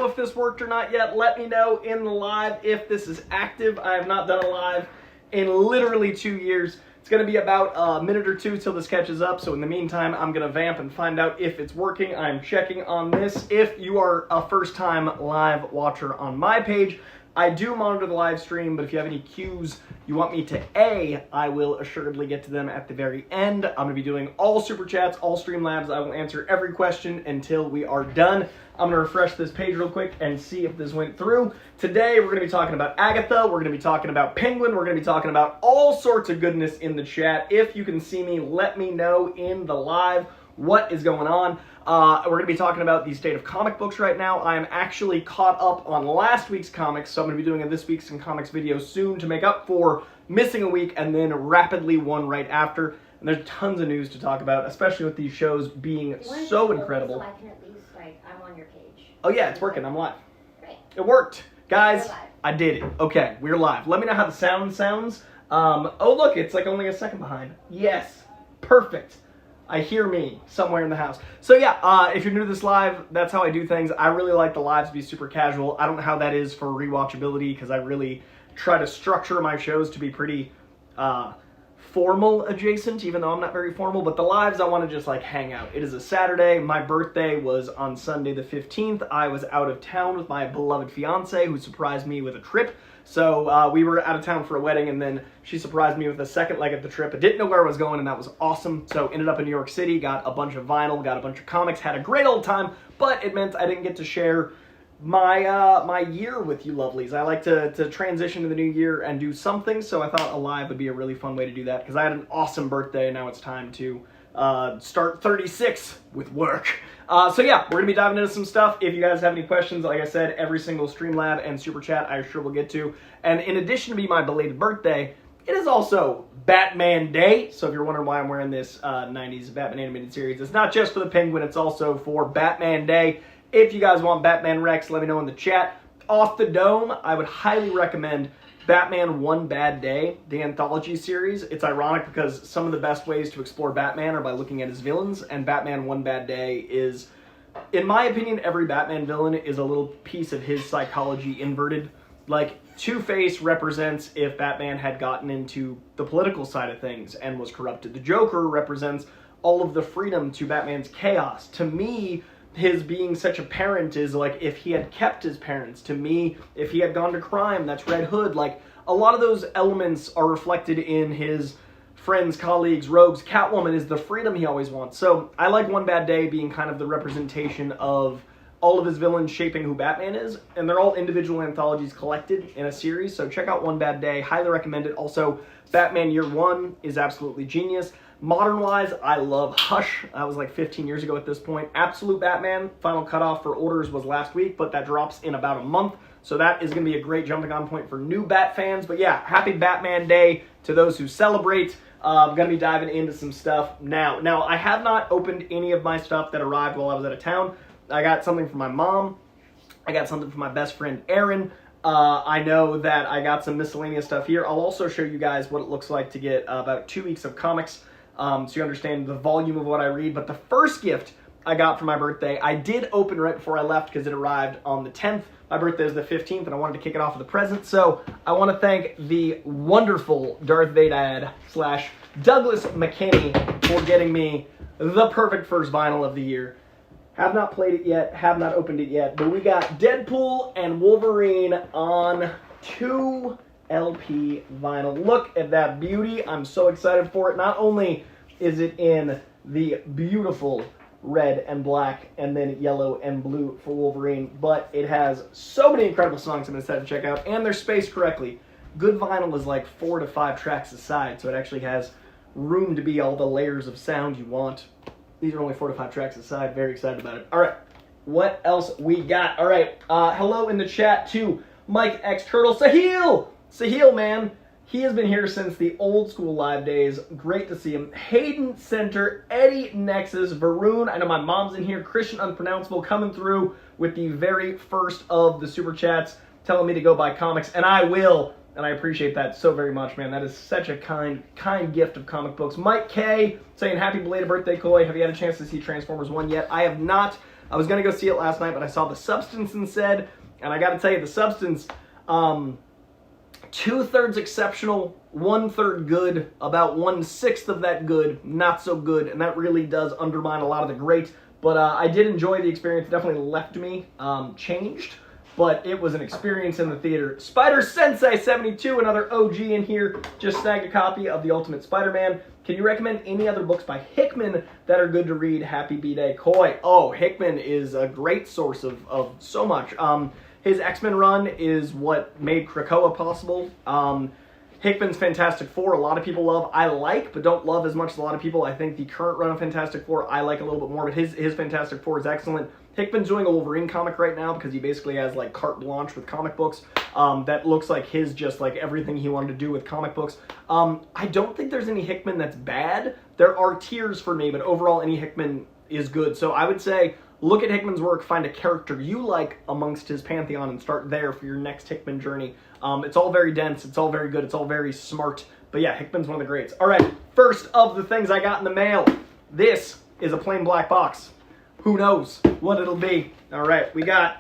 if this worked or not yet. Let me know in the live if this is active. I have not done a live in literally 2 years. It's going to be about a minute or two till this catches up, so in the meantime, I'm going to vamp and find out if it's working. I'm checking on this. If you are a first-time live watcher on my page, I do monitor the live stream, but if you have any cues you want me to I will assuredly get to them at the very end. I'm going to be doing all Super Chats, all Streamlabs. I will answer every question until we are done. I'm going to refresh this page real quick and see if this went through. Today, we're going to be talking about Agatha. We're going to be talking about Penguin. We're going to be talking about all sorts of goodness in the chat. If you can see me, let me know in the live what is going on. We're going to be talking about the state of comic books right now. I am actually caught up on last week's comics, so I'm going to be doing a This Week's in Comics video soon to make up for missing a week and then rapidly one right after. And there's tons of news to talk about, especially with these shows being so incredible. So I can at least, I'm on your page. Oh yeah, it's working. I'm live. Great. It worked. Guys, We're live. I did it. Okay, we're live. Let me know how the sound sounds. Oh look, it's like only a second behind. Yes, perfect. I hear me somewhere in the house. So yeah, if you're new to this live, that's how I do things. I really like the lives to be super casual. I don't know how that is for rewatchability because I really try to structure my shows to be pretty formal adjacent, even though I'm not very formal. But the lives, I want to just like hang out. It is a Saturday. My birthday was on Sunday the 15th. I was out of town with my beloved fiance who surprised me with a trip. So we were out of town for a wedding, and then she surprised me with a second leg of the trip. I didn't know where I was going, and that was awesome. So ended up in New York City, got a bunch of vinyl, got a bunch of comics, had a great old time, but it meant I didn't get to share my my year with you lovelies. I like to transition to the new year and do something, so I thought a live would be a really fun way to do that, because I had an awesome birthday, and now it's time to start 36 with work. So yeah, we're going to be diving into some stuff. If you guys have any questions, like I said, every single Streamlab and Super Chat I sure will get to. And in addition to be my belated birthday, it is also Batman Day. So if you're wondering why I'm wearing this 90s Batman animated series, it's not just for the Penguin, it's also for Batman Day. If you guys want Batman Rex, let me know in the chat. Off the dome, I would highly recommend Batman One Bad Day, the anthology series. It's ironic because some of the best ways to explore Batman are by looking at his villains, and Batman One Bad Day is, in my opinion, every Batman villain is a little piece of his psychology inverted. Like, Two-Face represents if Batman had gotten into the political side of things and was corrupted. The Joker represents all of the freedom to Batman's chaos. To me, his being such a parent is like if he had kept his parents. To me, if he had gone to crime, that's Red Hood. Like, a lot of those elements are reflected in his friends, colleagues, rogues. Catwoman is the freedom he always wants. So I like One Bad Day being kind of the representation of all of his villains shaping who Batman is, and they're all individual anthologies collected in a series, so check out One Bad Day. Highly recommend it. Also, Batman Year One is absolutely genius. Modern-wise, I love Hush. That was like 15 years ago at this point. Absolute Batman, final cutoff for orders was last week, but that drops in about a month. So that is going to be a great jumping-on point for new Bat fans. But yeah, happy Batman Day to those who celebrate. I'm going to be diving into some stuff now. Now, I have not opened any of my stuff that arrived while I was out of town. I got something from my mom. I got something from my best friend, Aaron. I know that I got some miscellaneous stuff here. I'll also show you guys what it looks like to get about 2 weeks of comics. So you understand the volume of what I read. But the first gift I got for my birthday, I did open right before I left because it arrived on the 10th. My birthday is the 15th, and I wanted to kick it off with a present. So I want to thank the wonderful Darth Vader / Douglas McKinney for getting me the perfect first vinyl of the year. Have not played it yet, have not opened it yet, but we got Deadpool and Wolverine on 2 LP vinyl. Look at that beauty. I'm so excited for it. Not only is it in the beautiful red and black and then yellow and blue for Wolverine, but it has so many incredible songs I'm excited to check out, and they're spaced correctly. Good vinyl is like 4 to 5 tracks aside, so it actually has room to be all the layers of sound you want. These are only 4 to 5 tracks aside. Very excited about it. All right, what else we got? All right, hello in the chat to Mike X Turtle. Sahil, man. He has been here since the old school live days. Great to see him. Hayden Center, Eddie Nexus, Varun. I know my mom's in here. Christian Unpronounceable coming through with the very first of the Super Chats, telling me to go buy comics, and I will. And I appreciate that so very much, man. That is such a kind gift of comic books. Mike K saying, happy belated birthday, Coy. Have you had a chance to see Transformers 1 yet? I have not. I was going to go see it last night, but I saw The Substance instead, and I got to tell you, The Substance, 2/3 exceptional, 1/3 good, about 1/6 of that good, not so good, and that really does undermine a lot of the great. But I did enjoy the experience. It definitely left me changed, but it was an experience in the theater. Spider Sensei 72, another OG in here, just snagged a copy of The Ultimate Spider-Man. Can you recommend any other books by Hickman that are good to read? Happy B-Day, Coy. Oh, Hickman is a great source of so much. His X-Men run is what made Krakoa possible. Hickman's Fantastic Four, a lot of people love. I like, but don't love as much as a lot of people. I think the current run of Fantastic Four, I like a little bit more, but his Fantastic Four is excellent. Hickman's doing a Wolverine comic right now because he basically has like carte blanche with comic books. That looks like his just like everything he wanted to do with comic books. I don't think there's any Hickman that's bad. There are tiers for me, but overall any Hickman is good. So I would say look at Hickman's work, find a character you like amongst his pantheon, and start there for your next Hickman journey. It's all very dense, it's all very good, it's all very smart. But yeah, Hickman's one of the greats. All right, first of the things I got in the mail. This is a plain black box. Who knows what it'll be? All right, we got,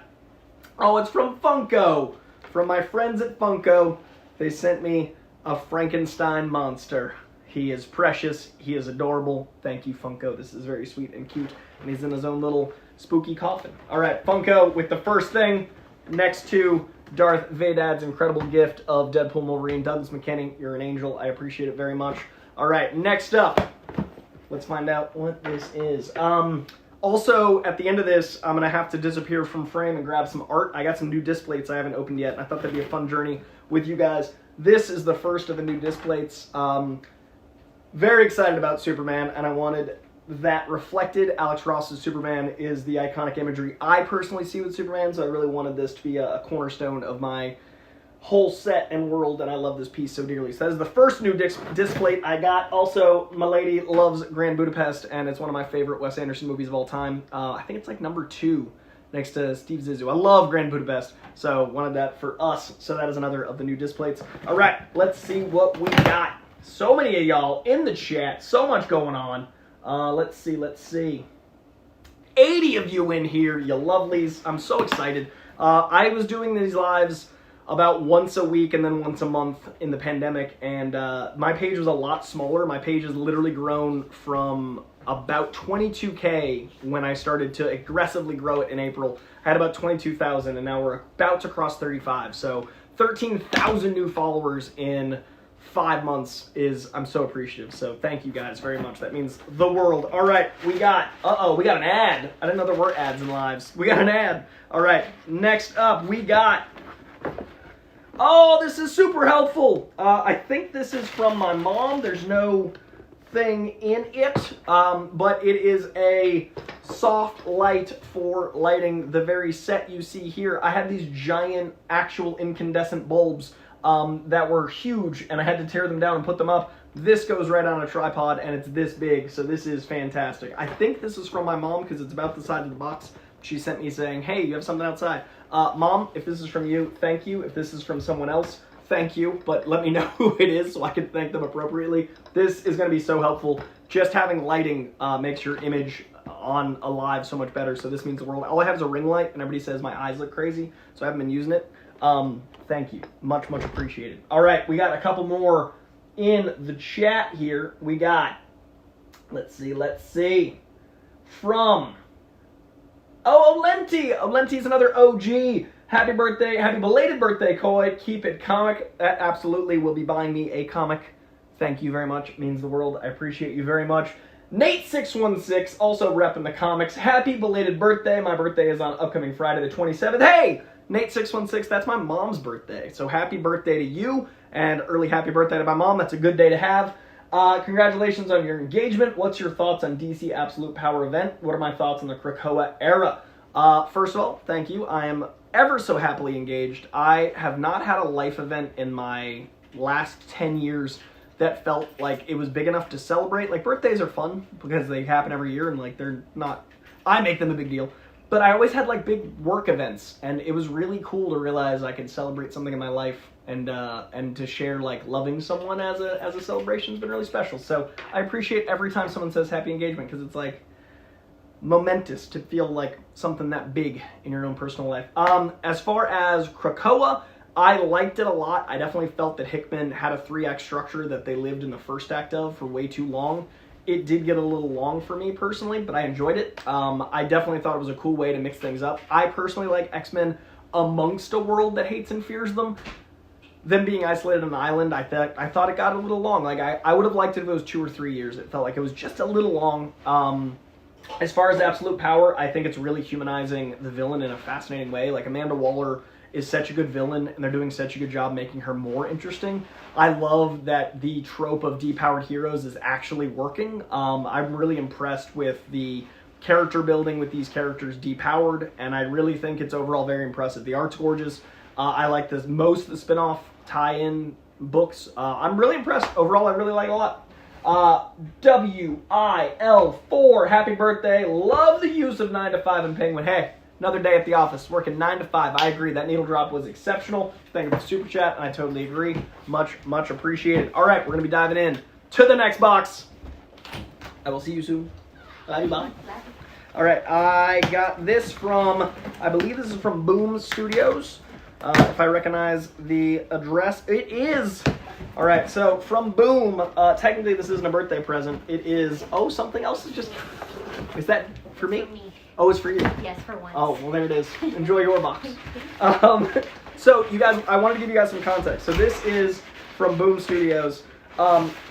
oh, it's from Funko. From my friends at Funko, they sent me a Frankenstein monster. He is precious, he is adorable. Thank you, Funko. This is very sweet and cute. And he's in his own little spooky coffin. All right, Funko with the first thing next to Darth Vadad's incredible gift of Deadpool Wolverine. Douglas McKinney, you're an angel. I appreciate it very much. All right, next up, let's find out what this is. Also, at the end of this, I'm going to have to disappear from frame and grab some art. I got some new disc plates I haven't opened yet, and I thought that'd be a fun journey with you guys. This is the first of the new disc plates. Very excited about Superman, and I wanted that reflected. Alex Ross's Superman is the iconic imagery I personally see with Superman, so I really wanted this to be a cornerstone of my whole set and world, and I love this piece so dearly. So that is the first new disc plate I got. Also, my lady loves Grand Budapest, and it's one of my favorite Wes Anderson movies of all time. I think it's like number 2 next to Steve Zissou. I love Grand Budapest, so wanted that for us. So that is another of the new disc plates. All right, let's see what we got. So many of y'all in the chat, so much going on. Let's see. 80 of you in here, you lovelies. I'm so excited. I was doing these lives about once a week and then once a month in the pandemic, and my page was a lot smaller. My page has literally grown from about 22K when I started to aggressively grow it in April. I had about 22,000, and now we're about to cross 35. So 13,000 new followers in 5 months I'm so appreciative. So thank you guys very much. That means the world. All right, we got an ad. I didn't know there were ads in lives. We got an ad. All right, next up we got, oh, this is super helpful. I think this is from my mom. There's no thing in it, but it is a soft light for lighting the very set you see here. I had these giant actual incandescent bulbs that were huge, and I had to tear them down and put them up. This goes right on a tripod, and it's this big, so this is fantastic. I think this is from my mom because it's about the size of the box. She sent me saying, hey, you have something outside. Mom, if this is from you, thank you. If this is from someone else, thank you, but let me know who it is so I can thank them appropriately. This is going to be so helpful. Just having lighting makes your image on a live so much better, so this means the world. All I have is a ring light, and everybody says my eyes look crazy, so I haven't been using it. Thank you. Much, much appreciated. All right, we got a couple more in the chat here. We got, let's see, from, oh, Olenti. Olenti's another OG. Happy birthday, happy belated birthday, Coy. Keep it comic. That absolutely will be buying me a comic. Thank you very much. It means the world. I appreciate you very much. Nate616, also repping the comics. Happy belated birthday. My birthday is on upcoming Friday the 27th. Hey! Nate616, that's my mom's birthday. So happy birthday to you, and early happy birthday to my mom. That's a good day to have. Congratulations on your engagement. What's your thoughts on DC Absolute Power event? What are my thoughts on the Krakoa era? First of all, thank you. I am ever so happily engaged. I have not had a life event in my last 10 years that felt like it was big enough to celebrate. Like, birthdays are fun because they happen every year, and like they're not, I make them a big deal. But I always had like big work events, and it was really cool to realize I could celebrate something in my life, and to share like loving someone as a celebration has been really special. So I appreciate every time someone says happy engagement, because it's like, momentous to feel like something that big in your own personal life. As far as Krakoa, I liked it a lot. I definitely felt that Hickman had a 3-act structure that they lived in the first act of for way too long. It did get a little long for me personally, but I enjoyed it. I definitely thought it was a cool way to mix things up. I personally like X-Men amongst a world that hates and fears them. Them being isolated on an island, I thought it got a little long. Like, I would have liked it if it was 2 or 3 years. It felt like it was just a little long. As far as absolute power, I think it's really humanizing the villain in a fascinating way. Like, Amanda Waller is such a good villain, and they're doing such a good job making her more interesting. I love that the trope of depowered heroes is actually working. I'm really impressed with the character building with these characters depowered, and I really think it's overall very impressive. The art's gorgeous. I like most of the spin-off tie-in books. I'm really impressed. Overall, I really like it a lot. WIL4, happy birthday. Love the use of 9 to 5 in Penguin. Hey, another day at the office, working 9 to 5. I agree. That needle drop was exceptional. Thank you for the super chat, and I totally agree. Much, much appreciated. All right, we're going to be diving in to the next box. I will see you soon. Bye. All right, I got this from, I believe this is from Boom Studios. If I recognize the address, it is. All right, so from Boom, technically this isn't a birthday present. It is, something else is just, is that for me? For me. Oh, it's for you. Yes, for once. Oh, well, there it is. Enjoy your box. So, you guys, I wanted to give you guys some context. So, this is from Boom Studios.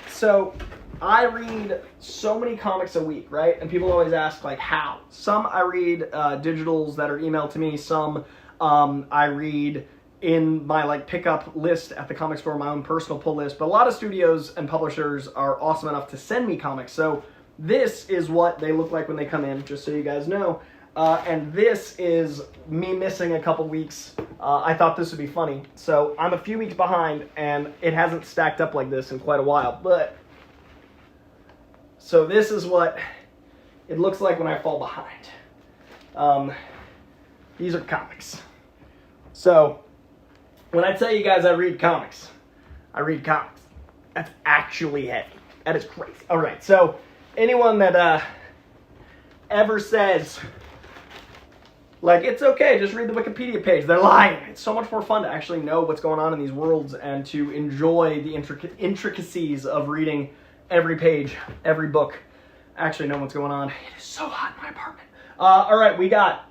So, I read so many comics a week, right? And people always ask, like, how? Some I read digitals that are emailed to me. Some I read in my, like, pickup list at the comic store, my own personal pull list. But a lot of studios and publishers are awesome enough to send me comics. So, this is what they look like when they come in, just so you guys know. And this is me missing a couple weeks. I thought this would be funny. So I'm a few weeks behind, and it hasn't stacked up like this in quite a while. But so this is what it looks like when I fall behind. These are comics. So when I tell you guys I read comics. That's actually heavy. That is crazy. All right, so anyone that ever says, like, it's okay, just read the Wikipedia page, they're lying. It's so much more fun to actually know what's going on in these worlds and to enjoy the intricacies of reading every page, every book, actually know what's going on. It is so hot in my apartment. All right, we got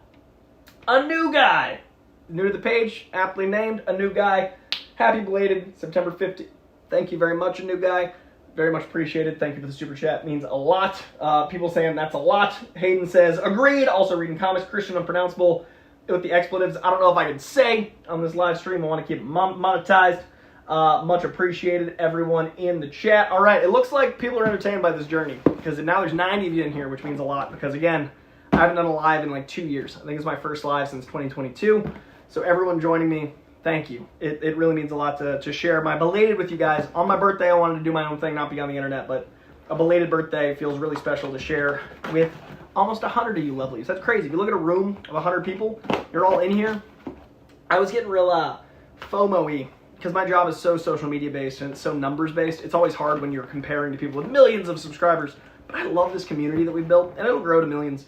a new guy. New to the page, aptly named, a new guy. Happy belated September 15th. Thank you very much, a new guy. Very much appreciated. Thank you for the super chat. Means a lot. People saying that's a lot. Hayden says, agreed. Also reading comics. Christian unpronounceable with the expletives. I don't know if I can say on this live stream. I want to keep it monetized. Much appreciated, everyone in the chat. All right, it looks like people are entertained by this journey because now there's 90 of you in here, which means a lot because, again, I haven't done a live in like 2 years. I think it's my first live since 2022. So everyone joining me, thank you. It really means a lot to share my belated with you guys. On my birthday, I wanted to do my own thing, not be on the internet, but a belated birthday feels really special to share with almost 100 of you lovelies. That's crazy. If you look at a room of 100 people, you're all in here. I was getting real FOMO-y because my job is so social media based and it's so numbers based. It's always hard when you're comparing to people with millions of subscribers. But I love this community that we've built, and it'll grow to millions.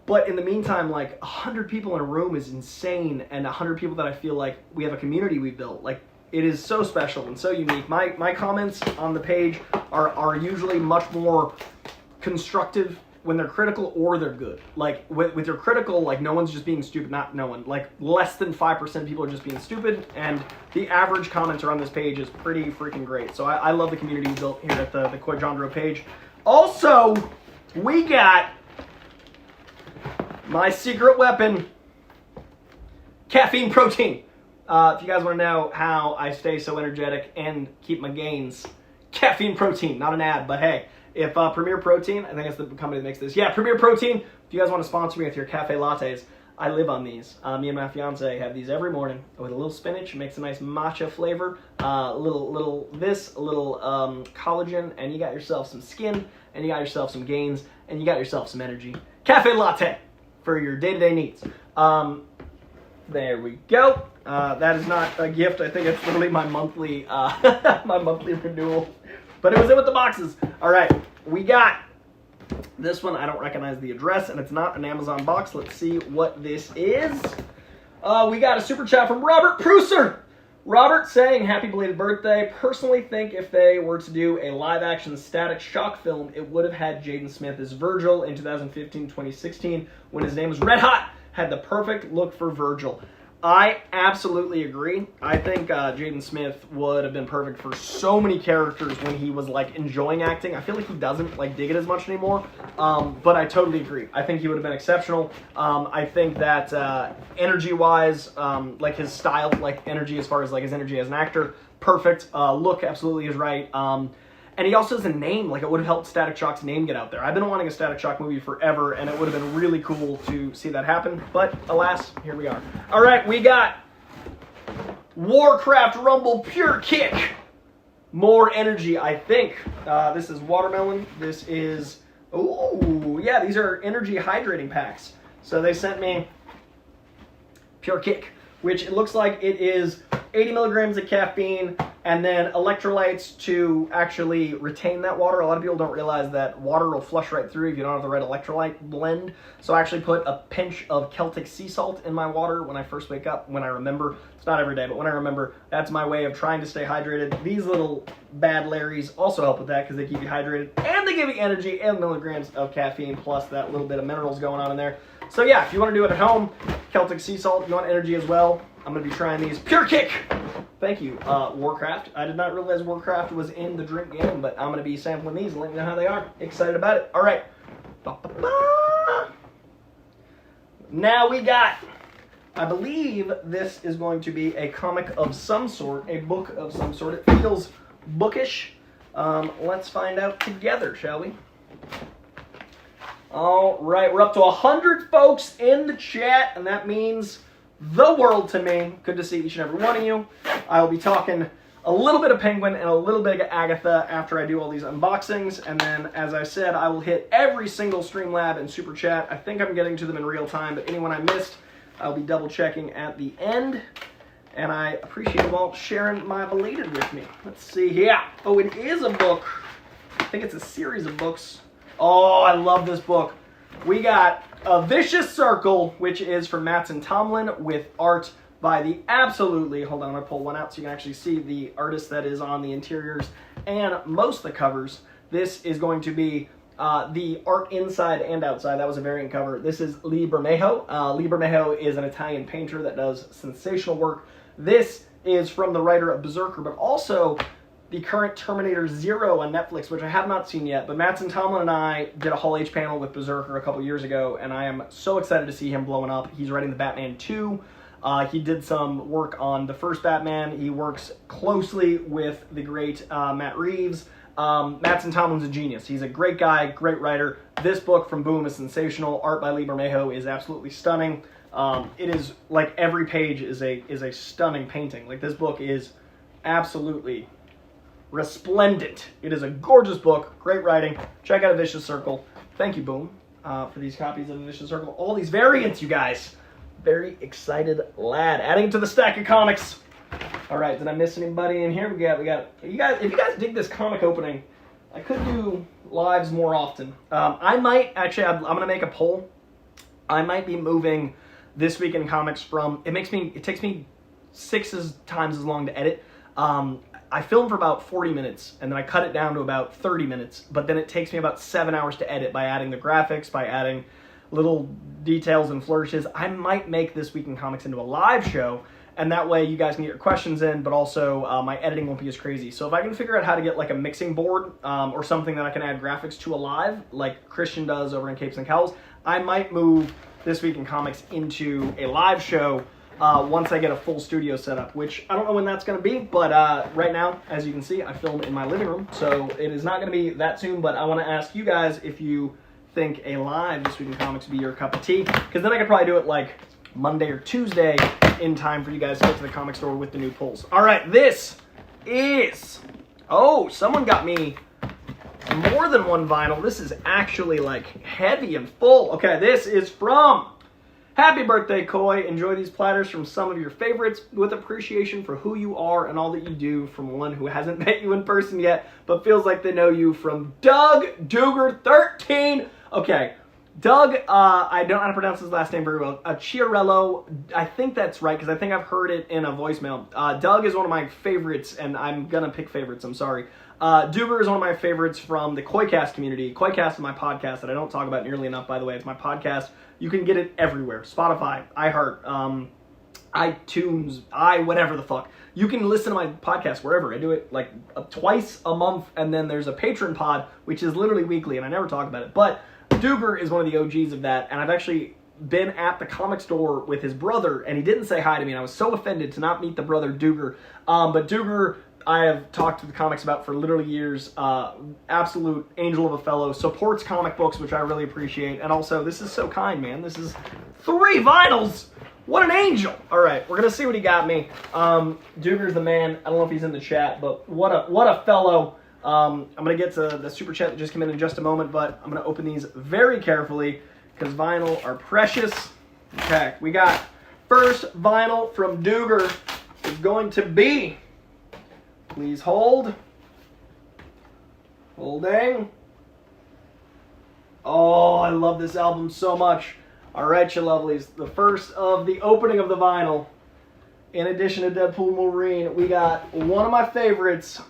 But in the meantime, like, 100 people in a room is insane, and 100 people that I feel like we have a community we've built. Like, it is so special and so unique. My comments on the page are usually much more constructive when they're critical or they're good. Like, with your critical, like, no one's just being stupid. Not no one. Like, less than 5% of people are just being stupid, and the average commenter on this page is pretty freaking great. So I love the community we built here at the Coy-Jandreau page. Also, we got my secret weapon, caffeine protein. If you guys want to know how I stay so energetic and keep my gains, caffeine protein, not an ad, but hey, if Premier Protein, I think it's the company that makes this. Yeah, Premier Protein, if you guys want to sponsor me with your cafe lattes, I live on these. Me and my fiance have these every morning with a little spinach. It makes a nice matcha flavor. A little collagen, and you got yourself some skin, and you got yourself some gains, and you got yourself some energy. Cafe latte for your day-to-day needs. There we go. That is not a gift. I think it's literally my monthly my monthly renewal. But it was in with the boxes. All right, we got This one, I don't recognize the address, and it's not an Amazon box. Let's see what this is. We got a super chat from Robert Pruser. Robert saying, happy belated birthday. Personally think if they were to do a live-action Static Shock film, it would have had Jaden Smith as Virgil in 2015-2016 when his name was Red Hot. Had the perfect look for Virgil. I absolutely agree. I think Jaden Smith would have been perfect for so many characters when he was like enjoying acting. I feel like he doesn't like dig it as much anymore, but I totally agree. I think he would have been exceptional. I think that energy-wise, like his style, like energy as far as like his energy as an actor, perfect. Look absolutely is right. And he also has a name, like it would have helped Static Shock's name get out there. I've been wanting a Static Shock movie forever, and it would have been really cool to see that happen. But alas, here we are. All right, we got Warcraft Rumble Pure Kick. More energy, I think. This is watermelon. This is, oh yeah, these are energy hydrating packs. So they sent me Pure Kick, which it looks like it is 80 milligrams of caffeine, and then electrolytes to actually retain that water. A lot of people don't realize that water will flush right through if you don't have the right electrolyte blend. So I actually put a pinch of Celtic sea salt in my water when I first wake up, when I remember. It's not every day, but when I remember, that's my way of trying to stay hydrated. These little bad Larrys also help with that because they keep you hydrated, and they give you energy and milligrams of caffeine, plus that little bit of minerals going on in there. So yeah, if you want to do it at home, Celtic sea salt, you want energy as well, I'm going to be trying these. Pure Kick! Thank you, Warcraft. I did not realize Warcraft was in the drink game, but I'm going to be sampling these and letting you know how they are. Excited about it. All right. Now we got, I believe this is going to be a comic of some sort, a book of some sort. It feels bookish. Let's find out together, shall we? All right, we're up to 100 folks in the chat, and that means the world to me. Good to see each and every one of you. I'll be talking a little bit of Penguin and a little bit of Agatha after I do all these unboxings, and then, as I said, I will hit every single Streamlab and Super Chat. I think I'm getting to them in real time, but anyone I missed, I'll be double checking at the end. And I appreciate you all sharing my belated with me. Let's see here. Oh, it is a book. I think it's a series of books. Oh, I love this book. We got A Vicious Circle, which is from Mattson Tomlin, with art by the absolutely, hold on, I'm going to pull one out so you can actually see the artist that is on the interiors and most of the covers. This is going to be the art inside and outside. That was a variant cover. This is Lee Bermejo. Lee Bermejo is an Italian painter that does sensational work. This is from the writer of Berserker, but also the current Terminator Zero on Netflix, which I have not seen yet. But Mattson Tomlin and I did a Hall H panel with Berserker a couple years ago, and I am so excited to see him blowing up. He's writing the Batman 2. He did some work on the first Batman. He works closely with the great Matt Reeves. Mattson Tomlin's a genius. He's a great guy, great writer. This book from Boom is sensational. Art by Lee Bermejo is absolutely stunning. It is like every page is a stunning painting. Like, this book is absolutely resplendent. It is a gorgeous book, great writing. Check out A Vicious Circle. Thank you, Boom, for these copies of A Vicious Circle. All these variants, you guys. Very excited lad. Adding it to the stack of comics. All right, did I miss anybody in here? We got you guys. If you guys dig this comic opening, I could do lives more often. I might actually. I'm gonna make a poll. I might be moving This Week in Comics from. It takes me 6 times as long to edit. I film for about 40 minutes, and then I cut it down to about 30 minutes, but then it takes me about 7 hours to edit by adding the graphics, by adding little details and flourishes. I might make This Week in Comics into a live show, and that way you guys can get your questions in, but also my editing won't be as crazy. So if I can figure out how to get like a mixing board or something that I can add graphics to a live, like Christian does over in Capes and Cowls, I might move This Week in Comics into a live show once I get a full studio set up, which I don't know when that's going to be, but right now, as you can see, I film in my living room, so it is not going to be that soon, but I want to ask you guys if you think a live This Week in Comics would be your cup of tea, because then I could probably do it like Monday or Tuesday in time for you guys to get to the comic store with the new pulls. All right, this is, oh, someone got me more than one vinyl. This is actually like heavy and full. Okay, this is from Happy Birthday, Coy. Enjoy these platters from some of your favorites with appreciation for who you are and all that you do from one who hasn't met you in person yet, but feels like they know you, from Doug Duger 13. Okay. Doug, I don't know how to pronounce his last name very well. Chiarello, I think that's right, because I think I've heard it in a voicemail. Doug is one of my favorites, and I'm going to pick favorites, I'm sorry. Duger is one of my favorites from the Coy-Cast community. Coy-Cast is my podcast that I don't talk about nearly enough, by the way. It's my podcast. You can get it everywhere. Spotify, iHeart, iTunes, whatever the fuck. You can listen to my podcast wherever. I do it like twice a month, and then there's a Patreon pod, which is literally weekly, and I never talk about it. But Duger is one of the OGs of that, and I've actually been at the comic store with his brother, and he didn't say hi to me, and I was so offended to not meet the brother Duger. But Duger, I have talked to the comics about for literally years. Absolute angel of a fellow, supports comic books, which I really appreciate, and also, this is so kind, man. This is 3 vinyls! What an angel! All right, we're gonna see what he got me. Duger's the man. I don't know if he's in the chat, but what a fellow. I'm gonna get to the super chat that just came in just a moment, but I'm gonna open these very carefully because vinyl are precious. Okay, we got first vinyl from Duger is going to be. Please hold. Holding. Oh, I love this album so much. All right, you lovelies. The first of the opening of the vinyl. In addition to Deadpool Wolverine, we got one of my favorites.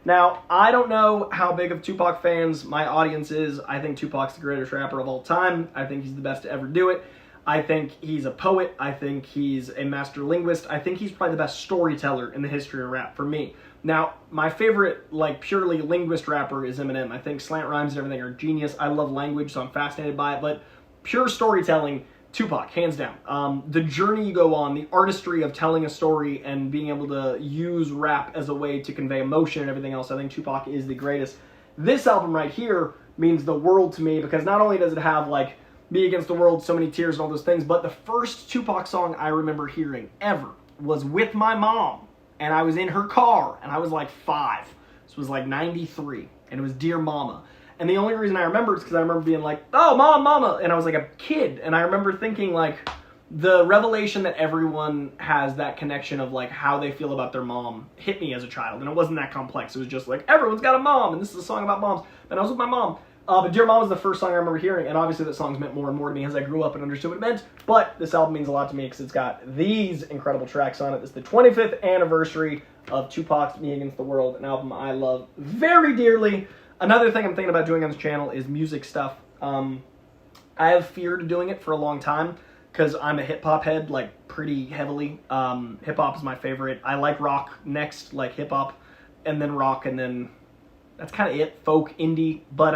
Now, I don't know how big of Tupac fans my audience is. I think Tupac's the greatest rapper of all time. I think he's the best to ever do it. I think he's a poet. I think he's a master linguist. I think he's probably the best storyteller in the history of rap for me. Now, my favorite, like, purely linguist rapper is Eminem. I think slant rhymes and everything are genius. I love language, so I'm fascinated by it. But pure storytelling, Tupac, hands down. The journey you go on, the artistry of telling a story and being able to use rap as a way to convey emotion and everything else, I think Tupac is the greatest. This album right here means the world to me because not only does it have, like, Me Against the World, So Many Tears, and all those things, but the first Tupac song I remember hearing ever was with my mom, and I was in her car, and I was like 5. This was like 93, and it was Dear Mama. And the only reason I remember is because I remember being like, oh, Mom, Mama, and I was like a kid, and I remember thinking, like, the revelation that everyone has that connection of, like, how they feel about their mom hit me as a child, and it wasn't that complex. It was just like, everyone's got a mom, and this is a song about moms, and I was with my mom. But Dear Mom was the first song I remember hearing, and obviously that song's meant more and more to me as I grew up and understood what it meant, but this album means a lot to me because it's got these incredible tracks on it. It's the 25th anniversary of Tupac's Me Against the World, an album I love very dearly. Another thing I'm thinking about doing on this channel is music stuff. I have feared doing it for a long time because I'm a hip-hop head, like, pretty heavily. Hip-hop is my favorite. I like rock next, like hip-hop, and then rock, and then that's kind of it. Folk, indie, but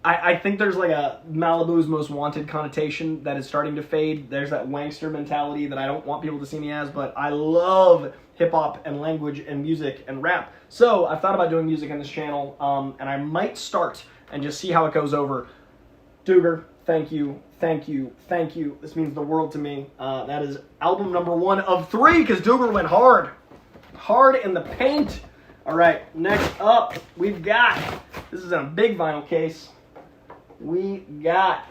I think there's like a Malibu's Most Wanted connotation that is starting to fade. There's that wankster mentality that I don't want people to see me as, but I love hip-hop and language and music and rap. So I've thought about doing music on this channel, and I might start and just see how it goes over. Duger, thank you, thank you, thank you. This means the world to me. That is album number 1 of 3, because Duger went hard. Hard in the paint. All right, next up, we've got, this is in a big vinyl case, we got,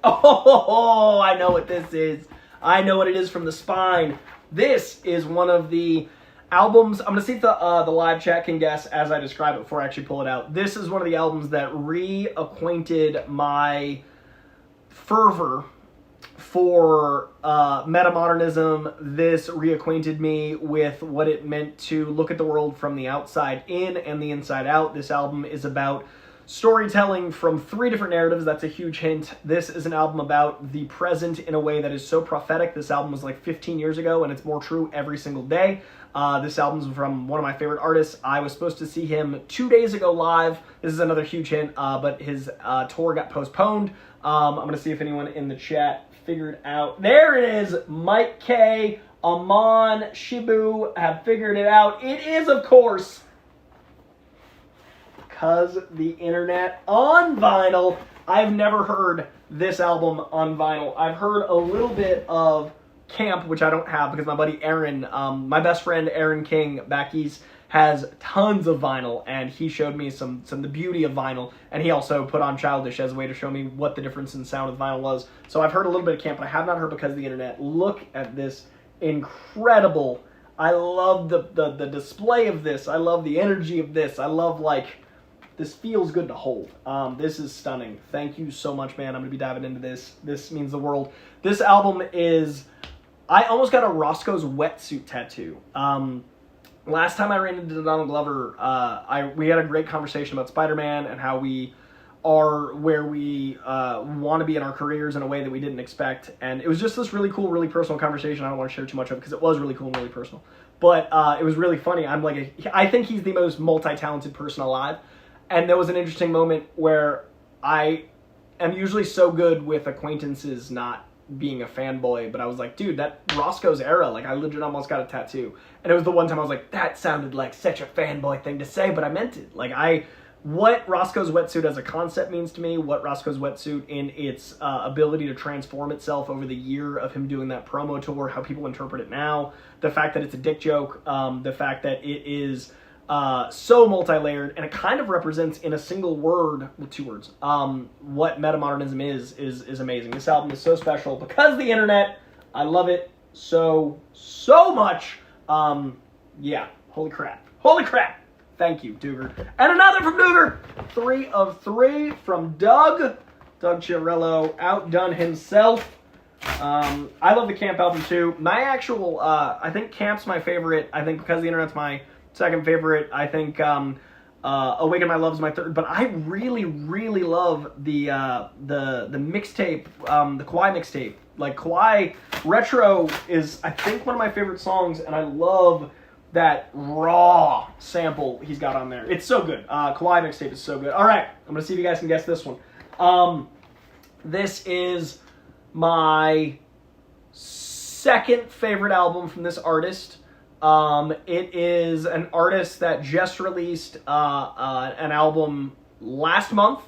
oh, I know what this is. I know what it is from the spine. This is one of the albums, I'm going to see if the live chat can guess as I describe it before I actually pull it out. This is one of the albums that reacquainted my fervor for metamodernism. This reacquainted me with what it meant to look at the world from the outside in and the inside out. This album is about storytelling from 3 different narratives. That's a huge hint. This is an album about the present in a way that is so prophetic. This album was like 15 years ago, and it's more true every single day. This album's from one of my favorite artists. I was supposed to see him 2 days ago live. This is another huge hint, but his tour got postponed. I'm going to see if anyone in the chat figured out. There it is. Mike K, Amon, Shibu have figured it out. It is, of course, because the internet on vinyl. I've never heard this album on vinyl. I've heard a little bit of Camp, which I don't have because my buddy Aaron, my best friend Aaron King back east, has tons of vinyl, and he showed me some the beauty of vinyl, and he also put on Childish as a way to show me what the difference in sound of vinyl was. So I've heard a little bit of Camp, but I have not heard because of the internet. Look at this incredible. I love the display of this. I love the energy of this. I love, like, This feels good to hold. This is stunning. Thank you so much, man. I'm going to be diving into this. This means the world. This album is... I almost got a Roscoe's Wetsuit tattoo. Last time I ran into Donald Glover, we had a great conversation about Spider-Man and how we are where we want to be in our careers in a way that we didn't expect. And it was just this really cool, really personal conversation. I don't want to share too much of it because it was really cool and really personal. But it was really funny. I think he's the most multi-talented person alive. And there was an interesting moment where I am usually so good with acquaintances not being a fanboy, but I was like, dude, that Roscoe's era, like I legit almost got a tattoo. And it was the one time I was like, that sounded like such a fanboy thing to say, but I meant it. Like what Roscoe's Wetsuit as a concept means to me, what Roscoe's Wetsuit in its ability to transform itself over the year of him doing that promo tour, how people interpret it now, the fact that it's a dick joke, the fact that it is so multi-layered, and it kind of represents in a single word, well, 2 words, what metamodernism is amazing. This album is so special because of the internet. I love it so much. Yeah, holy crap. Thank you, Duger. And another from Duger. 3 of 3 from Doug Chiarello, outdone himself. I love the Camp album too. My actual, I think Camp's my favorite. I think because the internet's my second favorite. I think Awaken My Love is my third, but I really love the mixtape, the Kauai mixtape. Like Kauai Retro is, I think, one of my favorite songs, and I love that raw sample he's got on there. It's so good. Kauai mixtape is so good. All right, I'm gonna see if you guys can guess this one. This is my second favorite album from this artist. It is an artist that just released an album last month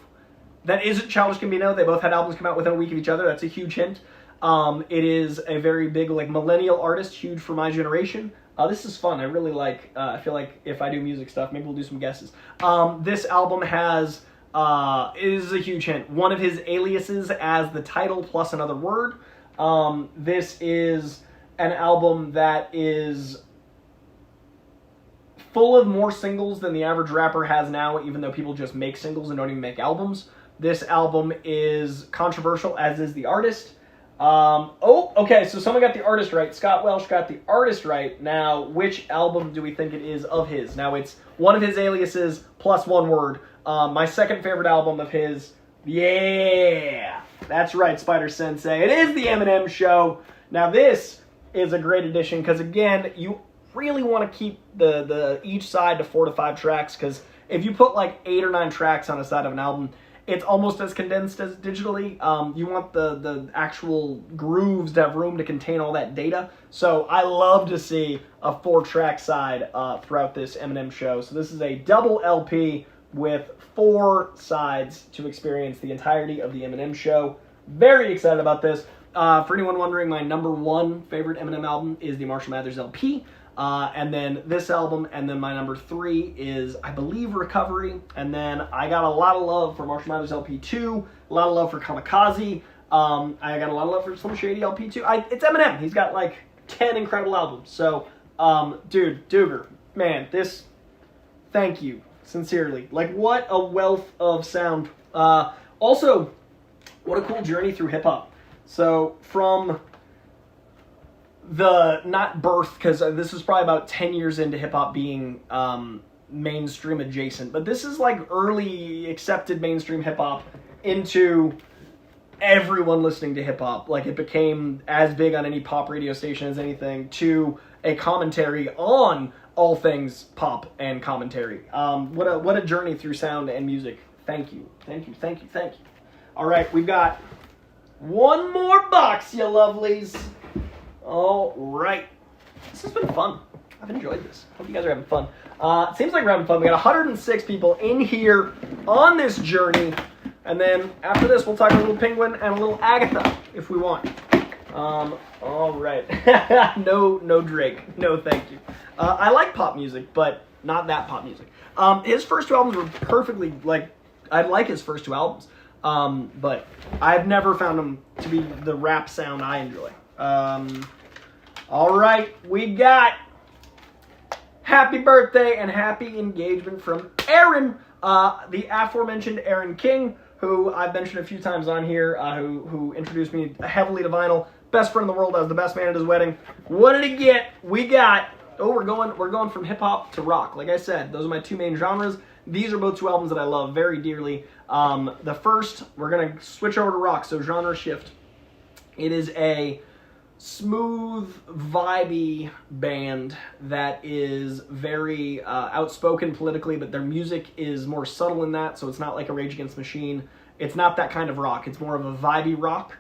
that isn't Childish Gambino. They both had albums come out within a week of each other. That's a huge hint. It is a very big, like, millennial artist, huge for my generation. This is fun. I really like, I feel like if I do music stuff, maybe we'll do some guesses. This album has, is a huge hint, one of his aliases as the title plus another word. This is an album that is full of more singles than the average rapper has now, even though people just make singles and don't even make albums. This album is controversial, as is the artist. Okay, so someone got the artist right. Scott Welsh got the artist right. Now, which album do we think it is of his? Now, it's one of his aliases plus one word. My second favorite album of his. Yeah, that's right, Spider Sensei. It is the Eminem Show. Now, this is a great addition because, again, you really want to keep the each side to 4 to 5 tracks, because if you put like 8 or 9 tracks on a side of an album, it's almost as condensed as digitally. You want the actual grooves to have room to contain all that data. So I love to see a 4-track side throughout this Eminem Show. So this is a double LP with 4 sides to experience the entirety of the Eminem Show. Very excited about this. For anyone wondering, my number 1 favorite Eminem album is the Marshall Mathers LP. And then this album, and then my number 3 is, I believe, Recovery. And then I got a lot of love for Marshall Mathers LP 2, a lot of love for Kamikaze. I got a lot of love for Slim Shady LP 2. It's Eminem. He's got like 10 incredible albums. So, dude, Duger, man, this, thank you, sincerely. Like, what a wealth of sound. Also, what a cool journey through hip-hop. So, from the, not birth, because this is probably about 10 years into hip-hop being mainstream adjacent, but this is like early accepted mainstream hip-hop into everyone listening to hip-hop. Like, it became as big on any pop radio station as anything, to a commentary on all things pop and commentary. What a journey through sound and music. Thank you. All right, we've got one more box, you lovelies. All right. This has been fun. I've enjoyed this. Hope you guys are having fun. It seems like we're having fun. We got 106 people in here on this journey. And then after this, we'll talk a little Penguin and a little Agatha, if we want. All right. No Drake. No, thank you. I like pop music, but not that pop music. His first 2 albums were perfectly, like, I like his first 2 albums. But I've never found them to be the rap sound I enjoy. All right, we got happy birthday and happy engagement from Aaron. The aforementioned Aaron King, who I've mentioned a few times on here, who introduced me heavily to vinyl. Best friend in the world. I was the best man at his wedding. What did he get? We got... Oh, we're going from hip-hop to rock. Like I said, those are my two main genres. These are both two albums that I love very dearly. The first, we're going to switch over to rock, so genre shift. It is a smooth, vibey band that is very outspoken politically, but their music is more subtle in that, so it's not like a Rage Against the Machine. It's not that kind of rock. It's more of a vibey rock.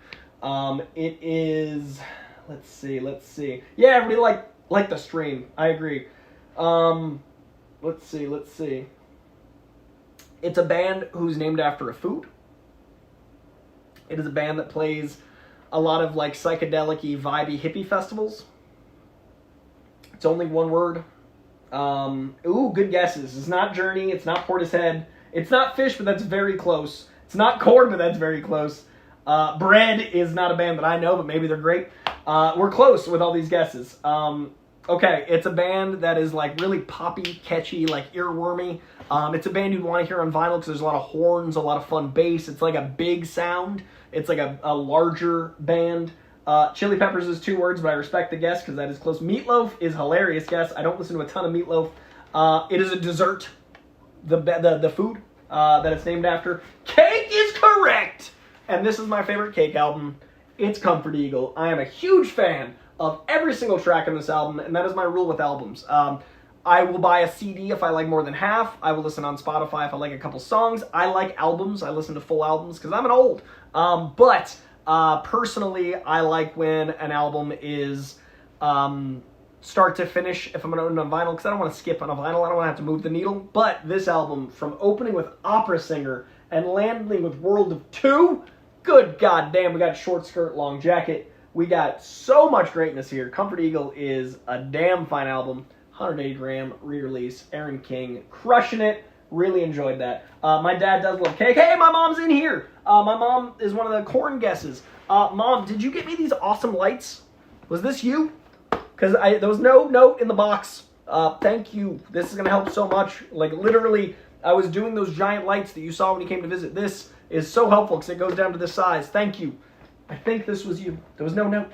It is... Let's see. Yeah, everybody like the stream. I agree. Let's see. It's a band who's named after a food. It is a band that plays a lot of like psychedelic-y, vibey hippie festivals. It's only one word. Ooh, good guesses. It's not Journey. It's not Portishead. It's not Fish, but that's very close. It's not Korn, but that's very close. Bread is not a band that I know, but maybe they're great. We're close with all these guesses. Okay, it's a band that is like really poppy, catchy, like earwormy. It's a band you'd want to hear on vinyl because there's a lot of horns, a lot of fun bass. It's like a big sound. It's like a larger band. Chili Peppers is two words, but I respect the guess because that is close. Meatloaf is hilarious guess. I don't listen to a ton of Meatloaf. It is a dessert, the food that it's named after. Cake is correct! And this is my favorite Cake album. It's Comfort Eagle. I am a huge fan of every single track on this album, and that is my rule with albums. I will buy a CD if I like more than half. I will listen on Spotify if I like a couple songs. I like albums. I listen to full albums because I'm an old. But personally, I like when an album is start to finish if I'm going to own it on vinyl because I don't want to skip on a vinyl. I don't want to have to move the needle. But this album, from opening with Opera Singer and landing with World of Two, good goddamn, we got Short Skirt, Long Jacket. We got so much greatness here. Comfort Eagle is a damn fine album. 180 gram re-release. Aaron King crushing it. Really enjoyed that. My dad does love Cake. Hey, my mom's in here. My mom is one of the Korn guesses. Mom, did you get me these awesome lights? Was this you? Because there was no note in the box. Thank you. This is going to help so much. Like, literally, I was doing those giant lights that you saw when you came to visit. This is so helpful because it goes down to this size. Thank you. I think this was you. There was no note.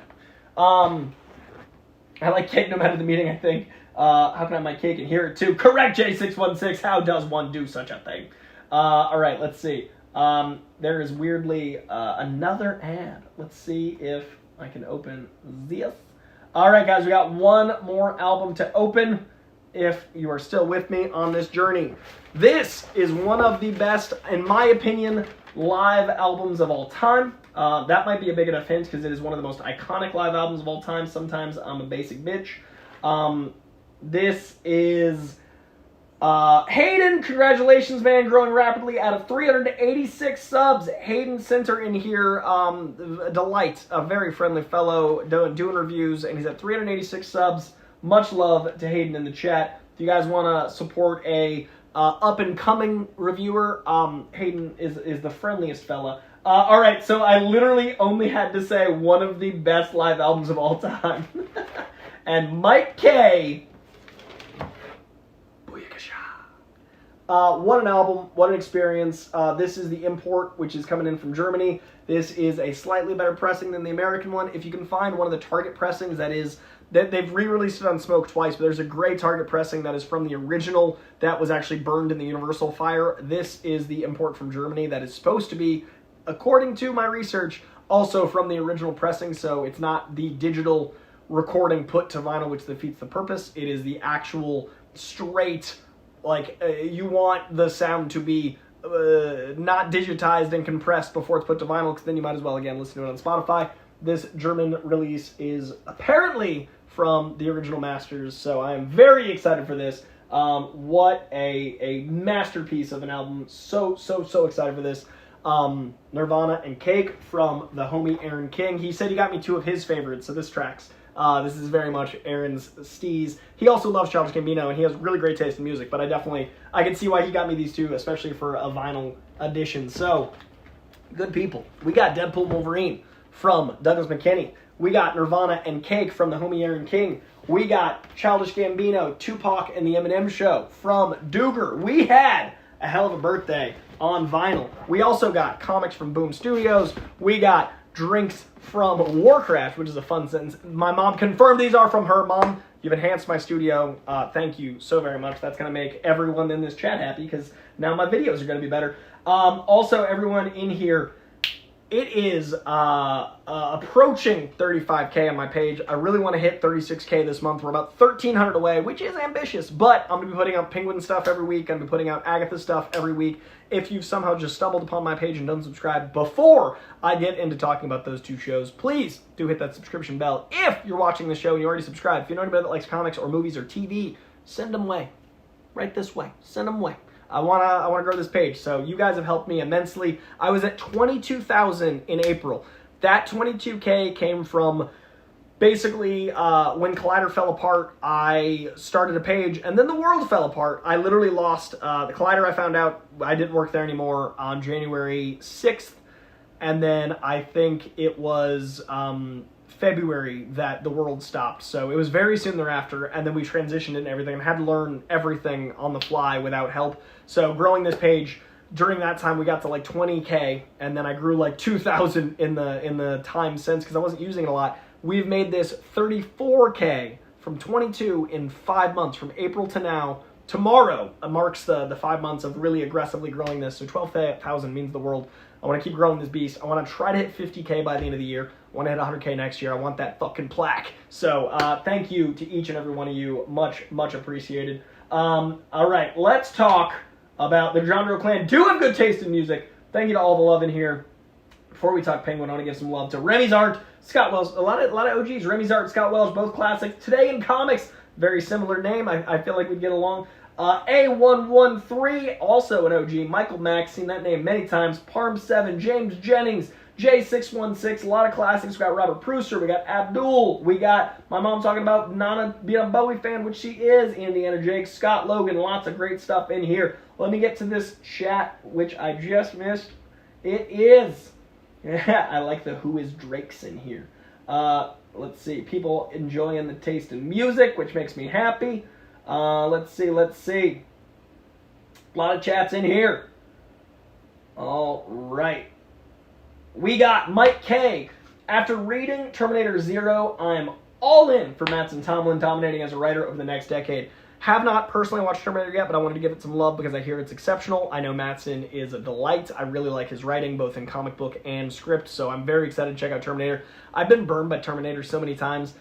I like cake no matter the meeting, I think. How can I have my cake and hear it too? Correct, J616. How does one do such a thing? All right, let's see. There is weirdly another ad. Let's see if I can open this. All right, guys, we got one more album to open. If you are still with me on this journey, this is one of the best, in my opinion, live albums of all time. That might be a big enough hint because it is one of the most iconic live albums of all time. Sometimes I'm a basic bitch. This is Hayden. Congratulations, man. Growing rapidly out of 386 subs. Hayden Center in here. A delight. A very friendly fellow doing reviews. And he's at 386 subs. Much love to Hayden in the chat. If you guys want to support a up-and-coming reviewer, Hayden is the friendliest fella. All right, so I literally only had to say one of the best live albums of all time. And Mike K. What an album, what an experience. This is the import, which is coming in from Germany. This is a slightly better pressing than the American one. If you can find one of the Target pressings they've re-released it on Smoke twice, but there's a gray Target pressing that is from the original that was actually burned in the Universal fire. This is the import from Germany that is supposed to be, according to my research, also from the original pressing, so it's not the digital recording put to vinyl, which defeats the purpose. It is the actual straight, like, you want the sound to be not digitized and compressed before it's put to vinyl, because then you might as well, again, listen to it on Spotify. This German release is apparently from the original masters, so I am very excited for this. What a masterpiece of an album. So excited for this. Nirvana and Cake from the homie Aaron King. He said he got me two of his favorites, so this tracks. This is very much Aaron's steez. He also loves Childish Gambino, and he has really great taste in music, but I can see why he got me these two, especially for a vinyl edition. So, good people. We got Deadpool Wolverine from Douglas McKinney. We got Nirvana and Cake from the homie Aaron King. We got Childish Gambino, Tupac, and the Eminem Show from Dooger. We had A Hell of a Birthday on vinyl. We also got comics from Boom Studios. We got drinks from Warcraft, which is a fun sentence. My mom confirmed these are from her. Mom, you've enhanced my studio. Thank you so very much. That's going to make everyone in this chat happy because now my videos are going to be better. Also, everyone in here, it is approaching 35K on my page. I really want to hit 36K this month. We're about 1,300 away, which is ambitious, but I'm going to be putting out Penguin stuff every week. I'm going to be putting out Agatha stuff every week. If you've somehow just stumbled upon my page and don't subscribe before I get into talking about those two shows, please do hit that subscription bell. If you're watching the show and you already subscribed, if you know anybody that likes comics or movies or TV, send them away. Right this way. Send them away. I wanna grow this page, so you guys have helped me immensely. I was at 22,000 in April. That 22K came from basically when Collider fell apart, I started a page, and then the world fell apart. I literally lost the Collider. I found out I didn't work there anymore on January 6th, and then I think it was February that the world stopped. So it was very soon thereafter, and then we transitioned and everything. I had to learn everything on the fly without help. So growing this page, during that time we got to like 20K, and then I grew like 2,000 in the time since because I wasn't using it a lot. We've made this 34K from 22 in 5 months, from April to now. Tomorrow marks the 5 months of really aggressively growing this. So 12,000 means the world. I want to keep growing this beast. I want to try to hit 50K by the end of the year. I want to hit 100K next year. I want that fucking plaque. So thank you to each and every one of you. Much, much appreciated. All right, let's talk about the Jandreau clan. Do have good taste in music. Thank you to all the love in here. Before we talk Penguin, I want to give some love to Remy's Art, Scott Welsh. A lot of OGs. Remy's Art, Scott Welsh, both classics. Today in Comics, very similar name. I feel like we'd get along. A113, also an OG. Michael Mack, seen that name many times. Parm7, James Jennings, J616, a lot of classics. We got Robert Prusser, we got Abdul, we got my mom talking about Nana being a Bowie fan, which she is, Indiana Jake, Scott Logan, lots of great stuff in here. Let me get to this chat, which I just missed. It is, yeah, I like the Who is Drakes in here. Let's see, people enjoying the taste in music, which makes me happy. Let's see. A lot of chats in here. All right. We got Mike K. After reading Terminator Zero, I'm all in for Mattson Tomlin dominating as a writer over the next decade. Have not personally watched Terminator yet, but I wanted to give it some love because I hear it's exceptional. I know Mattson is a delight. I really like his writing, both in comic book and script, so I'm very excited to check out Terminator. I've been burned by Terminator so many times.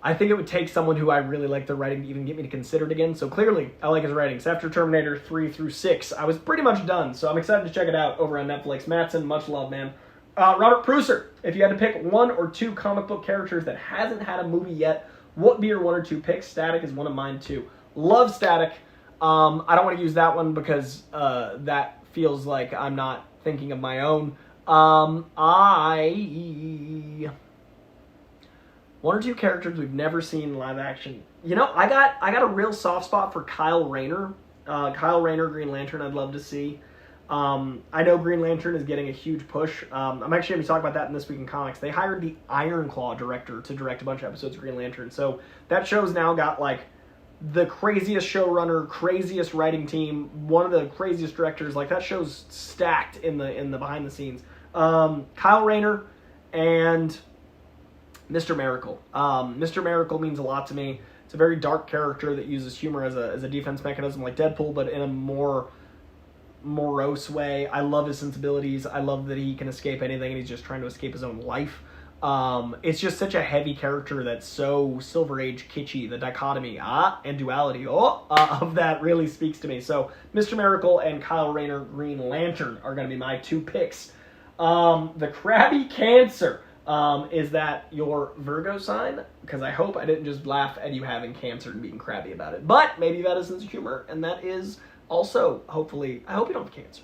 I think it would take someone who I really like their writing to even get me to consider it again. So clearly, I like his writing. So after Terminator 3 through 6, I was pretty much done. So I'm excited to check it out over on Netflix. Mattson, much love, man. Robert Prusser, if you had to pick one or two comic book characters that hasn't had a movie yet, what would be your one or two picks? Static is one of mine too. Love Static. I don't want to use that one because that feels like I'm not thinking of my own. One or two characters we've never seen in live action. You know, I got a real soft spot for Kyle Rayner. Kyle Rayner, Green Lantern, I'd love to see. I know Green Lantern is getting a huge push. I'm actually going to be talking about that in This Week in Comics. They hired the Iron Claw director to direct a bunch of episodes of Green Lantern. So that show's now got like the craziest showrunner, craziest writing team, one of the craziest directors. Like that show's stacked in the behind the scenes. Kyle Rayner and Mr. Miracle. Mr. Miracle means a lot to me. It's a very dark character that uses humor as a defense mechanism like Deadpool, but in a more morose way. I love his sensibilities. I love that he can escape anything and he's just trying to escape his own life. It's just such a heavy character that's so Silver Age kitschy. The dichotomy and duality of that really speaks to me. So Mr. Miracle and Kyle Rayner Green Lantern are going to be my two picks. The Krabby Cancer. Is that your Virgo sign? Because I hope I didn't just laugh at you having cancer and being crabby about it. But maybe that is a sense of humor, and that is also, hopefully, I hope you don't have cancer.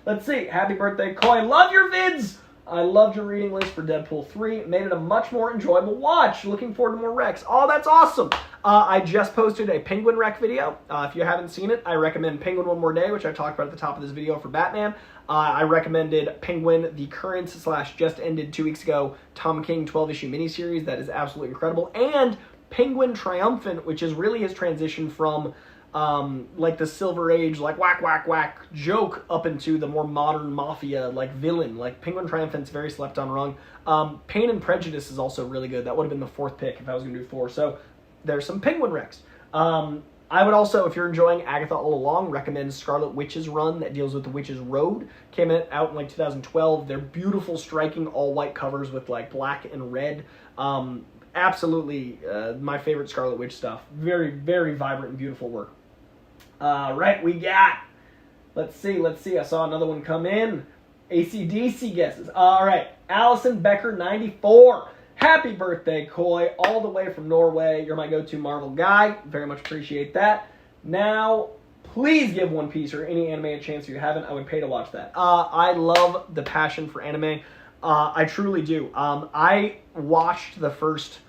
Let's see. Happy birthday, Coy. Love your vids! I loved your reading list for Deadpool 3. Made it a much more enjoyable watch. Looking forward to more recs. Oh, that's awesome! I just posted a Penguin rec video. If you haven't seen it, I recommend Penguin One More Day, which I talked about at the top of this video for Batman. I recommended Penguin, the current / just ended 2 weeks ago, Tom King 12-issue miniseries. That is absolutely incredible. And Penguin Triumphant, which is really his transition from like the Silver Age, like whack, whack, whack joke up into the more modern mafia, like villain, like Penguin Triumphant's very slept on rung. Pain and Prejudice is also really good. That would have been the fourth pick if I was going to do 4. So there's some Penguin recs. I would also, if you're enjoying Agatha all along, recommend Scarlet Witch's run that deals with the Witch's Road. Came out in like 2012. They're beautiful, striking all-white covers with like black and red. Absolutely my favorite Scarlet Witch stuff. Very, very vibrant and beautiful work. Right, we got, let's see. I saw another one come in. AC/DC guesses. All right, Allison Becker, 94. Happy birthday, Coy, all the way from Norway. You're my go-to Marvel guy. Very much appreciate that. Now, please give One Piece or any anime a chance if you haven't. I would pay to watch that. I love the passion for anime. I truly do. I watched the first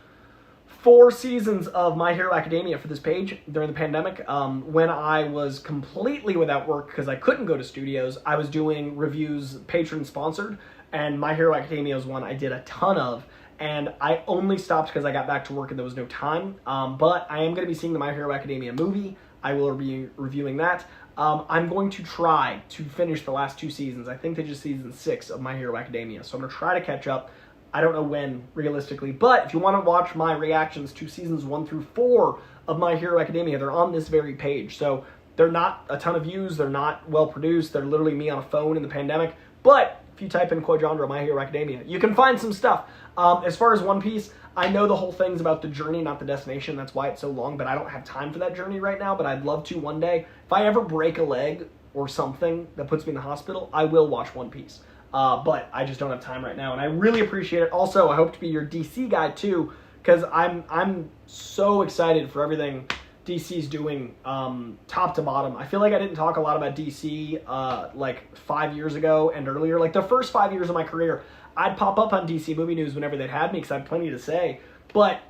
4 seasons of My Hero Academia for this page during the pandemic. When I was completely without work because I couldn't go to studios, I was doing reviews patron-sponsored, and My Hero Academia was one I did a ton of. And I only stopped because I got back to work and there was no time. But I am going to be seeing the My Hero Academia movie. I will be reviewing that. I'm going to try to finish the last 2 seasons. I think they just season 6 of My Hero Academia. So I'm going to try to catch up. I don't know when, realistically. But if you want to watch my reactions to seasons 1 through 4 of My Hero Academia, they're on this very page. So they're not a ton of views. They're not well produced. They're literally me on a phone in the pandemic. But if you type in Coy-Jandreau, My Hero Academia, you can find some stuff. As far as One Piece, I know the whole thing's about the journey, not the destination. That's why it's so long, but I don't have time for that journey right now, but I'd love to one day. If I ever break a leg or something that puts me in the hospital, I will watch One Piece. But I just don't have time right now, and I really appreciate it. Also, I hope to be your DC guy, too, because I'm so excited for everything DC's doing top to bottom. I feel like I didn't talk a lot about DC like 5 years ago and earlier. Like the first 5 years of my career, I'd pop up on DC Movie News whenever they'd had me because I had plenty to say. But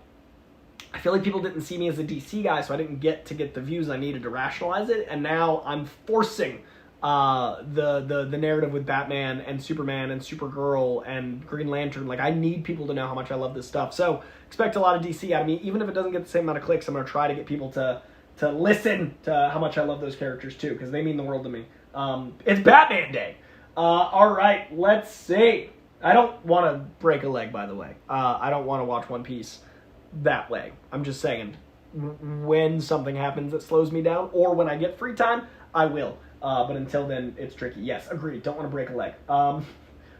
I feel like people didn't see me as a DC guy, so I didn't get the views I needed to rationalize it. And now I'm forcing the narrative with Batman and Superman and Supergirl and Green Lantern. Like, I need people to know how much I love this stuff. So expect a lot of DC out of me. Even if it doesn't get the same amount of clicks, I'm going to try to get people to listen to how much I love those characters too, because they mean the world to me. It's Batman Day. All right, let's see. I don't want to break a leg, by the way. I don't want to watch One Piece that way. I'm just saying, when something happens that slows me down, or when I get free time, I will. But until then, it's tricky. Yes, agreed. Don't want to break a leg.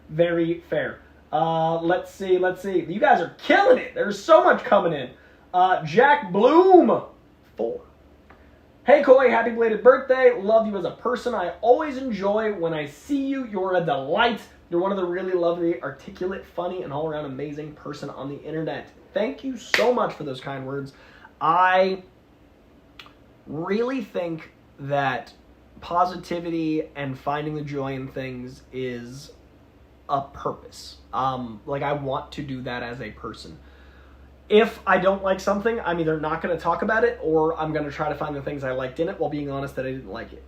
Very fair. Let's see. You guys are killing it. There's so much coming in. Jack Bloom, 4. Hey, Coy, happy belated birthday. Love you as a person. I always enjoy when I see you. You're a delight. You're one of the really lovely, articulate, funny, and all-around amazing person on the internet. Thank you so much for those kind words. I really think that positivity and finding the joy in things is a purpose. Like, I want to do that as a person. If I don't like something, I'm either not going to talk about it, or I'm going to try to find the things I liked in it while being honest that I didn't like it.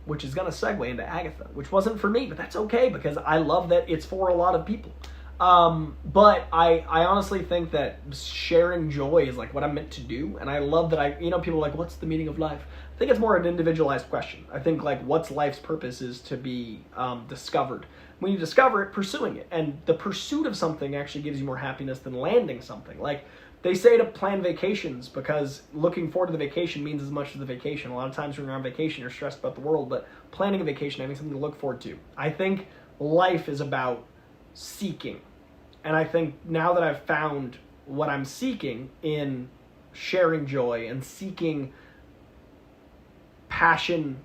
Which is going to segue into Agatha, which wasn't for me, but that's okay because I love that it's for a lot of people. But I honestly think that sharing joy is like what I'm meant to do, and I love that people are like, what's the meaning of life? I think it's more an individualized question. I think like what's life's purpose is to be discovered. When you discover it, pursuing it, and the pursuit of something actually gives you more happiness than landing something. Like, they say to plan vacations because looking forward to the vacation means as much as the vacation. A lot of times when you're on vacation, you're stressed about the world, but planning a vacation, having something to look forward to. I think life is about seeking. And I think now that I've found what I'm seeking in sharing joy and seeking passion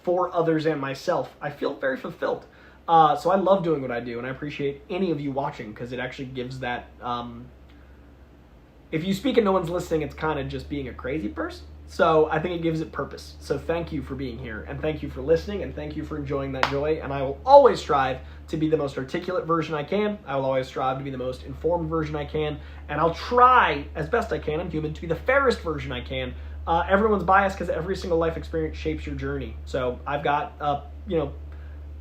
for others and myself, I feel very fulfilled. So I love doing what I do, and I appreciate any of you watching because it actually gives that... if you speak and no one's listening, it's kind of just being a crazy person. So I think it gives it purpose. So thank you for being here, and thank you for listening, and thank you for enjoying that joy. And I will always strive to be the most articulate version I can. I will always strive to be the most informed version I can. And I'll try, as best I can, I'm human, to be the fairest version I can. Everyone's biased because every single life experience shapes your journey. So I've got,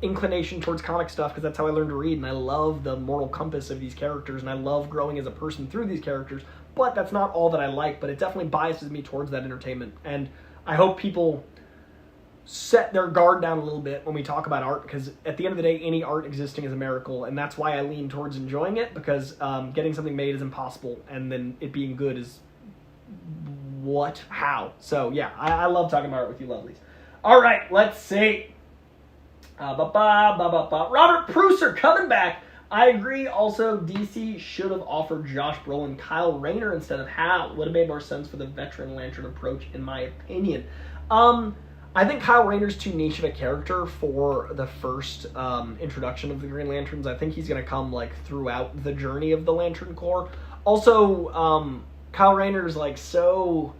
inclination towards comic stuff because that's how I learned to read, and I love the moral compass of these characters, and I love growing as a person through these characters. But that's not all that I like, but it definitely biases me towards that entertainment. And I hope people set their guard down a little bit when we talk about art, because at the end of the day, any art existing is a miracle, and that's why I lean towards enjoying it, because getting something made is impossible, and then it being good is what? How? So yeah, I love talking about art with you lovelies. All right, let's see. Robert Pruser coming back. I agree. Also, DC should have offered Josh Brolin Kyle Rayner instead of Hal. Would have made more sense for the veteran Lantern approach, in my opinion. I think Kyle Rayner's too niche of a character for the first introduction of the Green Lanterns. I think he's going to come like throughout the journey of the Lantern Corps. Also, Kyle Rayner's like so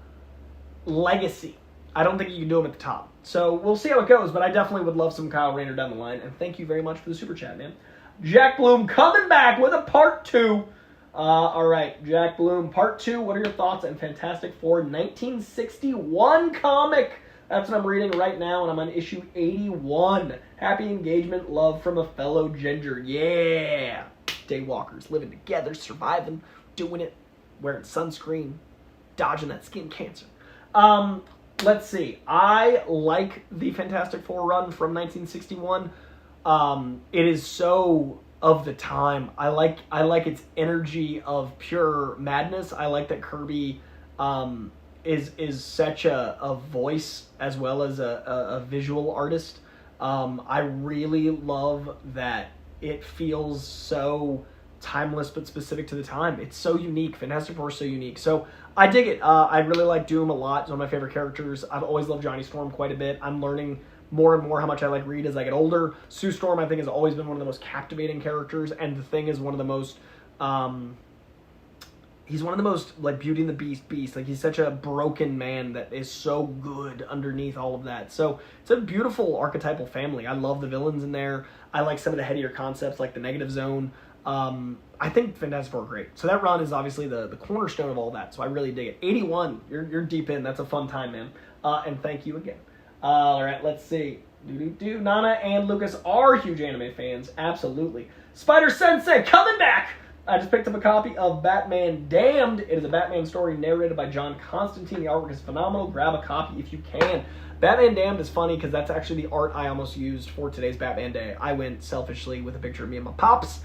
legacy. I don't think you can do him at the top. So we'll see how it goes, but I definitely would love some Kyle Rayner down the line. And thank you very much for the super chat, man. Jack Bloom coming back with a part 2. All right, Jack Bloom, part 2. What are your thoughts on Fantastic Four 1961 comic? That's what I'm reading right now, and I'm on issue 81. Happy engagement, love from a fellow ginger. Yeah. Daywalkers, living together, surviving, doing it, wearing sunscreen, dodging that skin cancer. Let's see. I like the Fantastic Four run from 1961. It is so of the time. I like its energy of pure madness. I like that Kirby is such a voice as well as a visual artist. I really love that it feels so timeless but specific to the time. It's so unique. Fantastic Four is so unique. So I dig it. I really like Doom a lot. It's one of my favorite characters. I've always loved Johnny Storm quite a bit. I'm learning more and more how much I like Reed as I get older. Sue Storm, I think, has always been one of the most captivating characters, and the Thing is one of the most he's one of the most like Beauty and the Beast. Like, he's such a broken man that is so good underneath all of that. So it's a beautiful archetypal family. I love the villains in there. I like some of the headier concepts like the Negative Zone. I think Fantastic Four are great. So that run is obviously the cornerstone of all that. So I really dig it. 81, you're deep in. That's a fun time, man. And thank you again. All right, let's see. Nana and Lucas are huge anime fans. Absolutely. Spider Sensei coming back. I just picked up a copy of Batman Damned. It is a Batman story narrated by John Constantine. The artwork is phenomenal. Grab a copy if you can. Batman Damned is funny because that's actually the art I almost used for today's Batman Day. I went selfishly with a picture of me and my pops.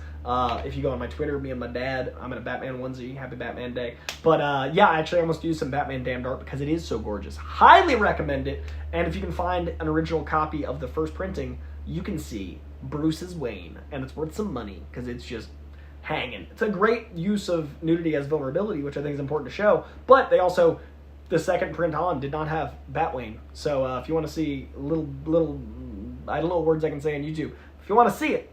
If you go on my Twitter, me and my dad, I'm in a Batman onesie. Happy Batman Day. But yeah, I actually almost used some Batman Damned art because it is so gorgeous. Highly recommend it. And if you can find an original copy of the first printing, you can see Bruce's Wayne. And it's worth some money because it's just hanging. It's a great use of nudity as vulnerability, which I think is important to show. But they also, the second print on, did not have Batwayne. So if you want to see little, I don't know what words I can say on YouTube. If you want to see it,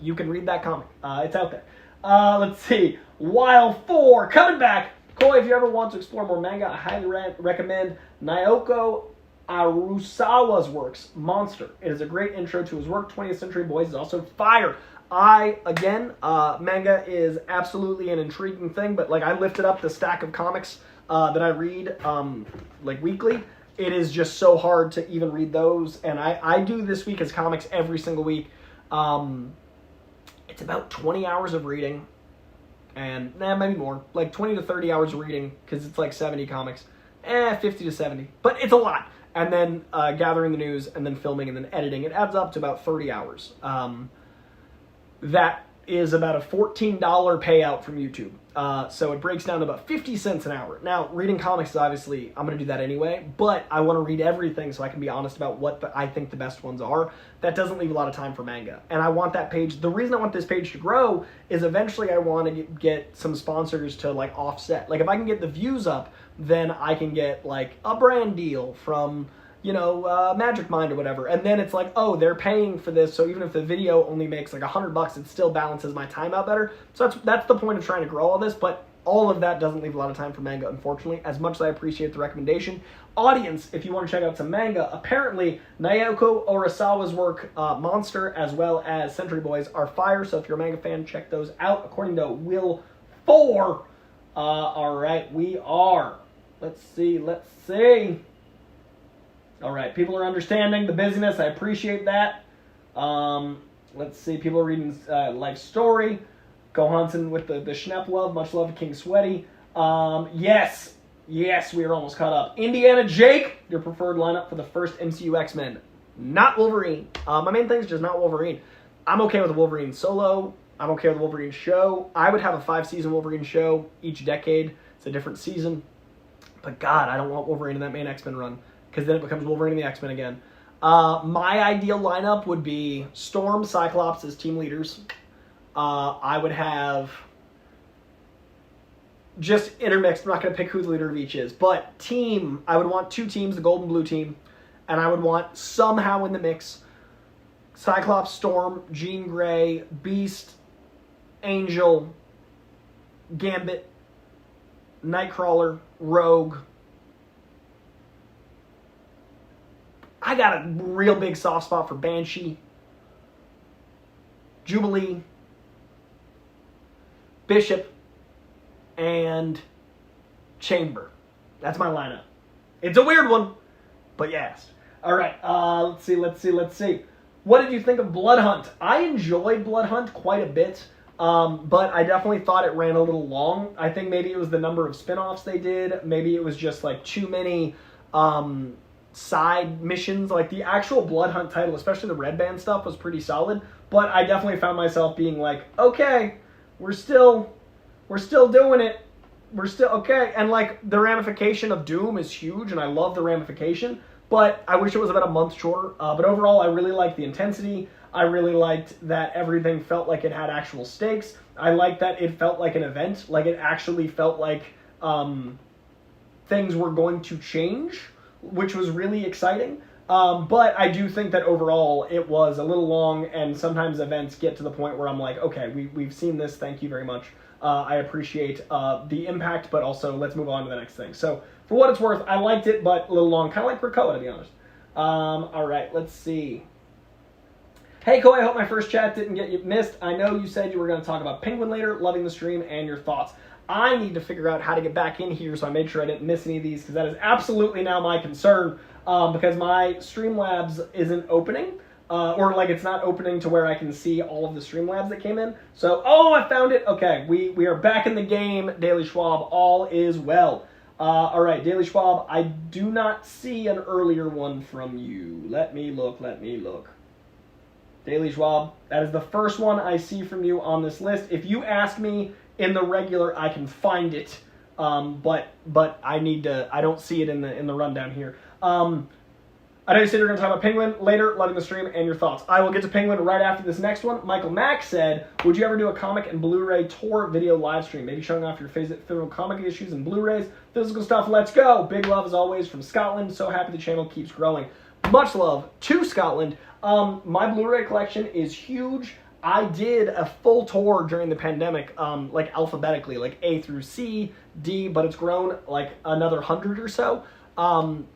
you can read that comic. It's out there. Let's see. Wild 4 coming back. Coy, if you ever want to explore more manga, I highly recommend Naoko Arusawa's works, Monster. It is a great intro to his work. 20th Century Boys is also fire. Manga is absolutely an intriguing thing, but like I lifted up the stack of comics that I read like weekly. It is just so hard to even read those, and I do This Week as Comics every single week. It's about 20 hours of reading, and maybe more, like 20 to 30 hours of reading, because it's like 70 comics, 50 to 70, but it's a lot. And then gathering the news, and then filming, and then editing. It adds up to about 30 hours. That is about a $14 payout from YouTube. So it breaks down to about 50 cents an hour. Now, reading comics is obviously, I'm going to do that anyway, but I want to read everything so I can be honest about what I think the best ones are. That doesn't leave a lot of time for manga. And I want that page, the reason I want this page to grow is eventually I want to get some sponsors to like offset. Like if I can get the views up, then I can get like a brand deal from, Magic Mind or whatever. And then it's like, oh, they're paying for this, so even if the video only makes like $100, it still balances my time out better. So that's the point of trying to grow all this, but all of that doesn't leave a lot of time for manga, unfortunately, as much as I appreciate the recommendation. Audience, if you want to check out some manga, apparently Naoko Urasawa's work, Monster, as well as Century Boys are fire, so if you're a manga fan, check those out, according to Will 4. All right, we are. Let's see. All right, people are understanding the busyness. I appreciate that. Let's see. People are reading Life Story. Go Hansen with the Schnepp love. Much love to King Sweaty. Yes. Yes, we are almost caught up. Indiana Jake, your preferred lineup for the first MCU X-Men. Not Wolverine. My main thing is just not Wolverine. I'm okay with the Wolverine solo. I'm okay with the Wolverine show. I would have a 5-season Wolverine show each decade. It's a different season. But God, I don't want Wolverine in that main X-Men run, because then it becomes Wolverine and the X-Men again. My ideal lineup would be Storm, Cyclops as team leaders. I would have just intermixed. I'm not going to pick who the leader of each is. But team, I would want 2 teams, the gold and blue team. And I would want somehow in the mix Cyclops, Storm, Jean Grey, Beast, Angel, Gambit, Nightcrawler, Rogue. I got a real big soft spot for Banshee, Jubilee, Bishop, and Chamber. That's my lineup. It's a weird one, but yes. All right, let's see. What did you think of Blood Hunt? I enjoyed Blood Hunt quite a bit, but I definitely thought it ran a little long. I think maybe it was the number of spin-offs they did. Maybe it was just like too many side missions. Like the actual Blood Hunt title, especially the Red Band stuff, was pretty solid. But I definitely found myself being like, okay, we're still doing it. We're still okay. And like the ramification of Doom is huge, and I love the ramification. But I wish it was about a month shorter. But overall, I really liked the intensity. I really liked that everything felt like it had actual stakes. I liked that it felt like an event. Like it actually felt like things were going to change, which was really exciting. But I do think that overall it was a little long, and sometimes events get to the point where I'm like, okay, we've seen this. Thank you very much. I appreciate the impact, but also let's move on to the next thing. So for what it's worth, I liked it, but a little long. Kind of like Krakoa, to be honest. All right, let's see. Hey, Coy, I hope my first chat didn't get you missed. I know you said you were going to talk about Penguin later. Loving the stream and your thoughts. I need to figure out how to get back in here, so I made sure I didn't miss any of these, because that is absolutely now my concern, because my Streamlabs isn't opening. Or like it's not opening to where I can see all of the Streamlabs that came in. So, oh, I found it. Okay, we are back in the game. Daily Schwab, all is well. All right, Daily Schwab, I do not see an earlier one from you. Let me look. Daily Schwab, that is the first one I see from you on this list. If you ask me in the regular, I can find it. But I need to. I don't see it in the rundown here. I know you said you're going to talk about Penguin later. Loving the stream and your thoughts. I will get to Penguin right after this next one. Michael Mack said, would you ever do a comic and Blu-ray tour video live stream? Maybe showing off your favorite comic issues and Blu-rays. Physical stuff, let's go. Big love as always from Scotland. So happy the channel keeps growing. Much love to Scotland. My Blu-ray collection is huge. I did a full tour during the pandemic, like alphabetically, like A through C, D, but it's grown like another 100 or so.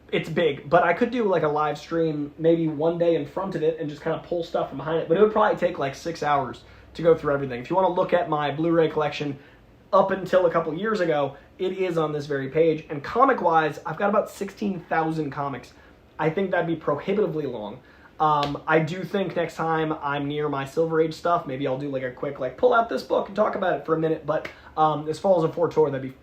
It's big, but I could do like a live stream maybe one day in front of it and just kind of pull stuff from behind it, but it would probably take like 6 hours to go through everything. If you want to look at my Blu-ray collection up until a couple years ago, it is on this very page. And comic-wise, I've got about 16,000 comics. I think that'd be prohibitively long. I do think next time I'm near my Silver Age stuff, maybe I'll do like a quick like pull out this book and talk about it for a minute, but as far as a 4 tour, that'd be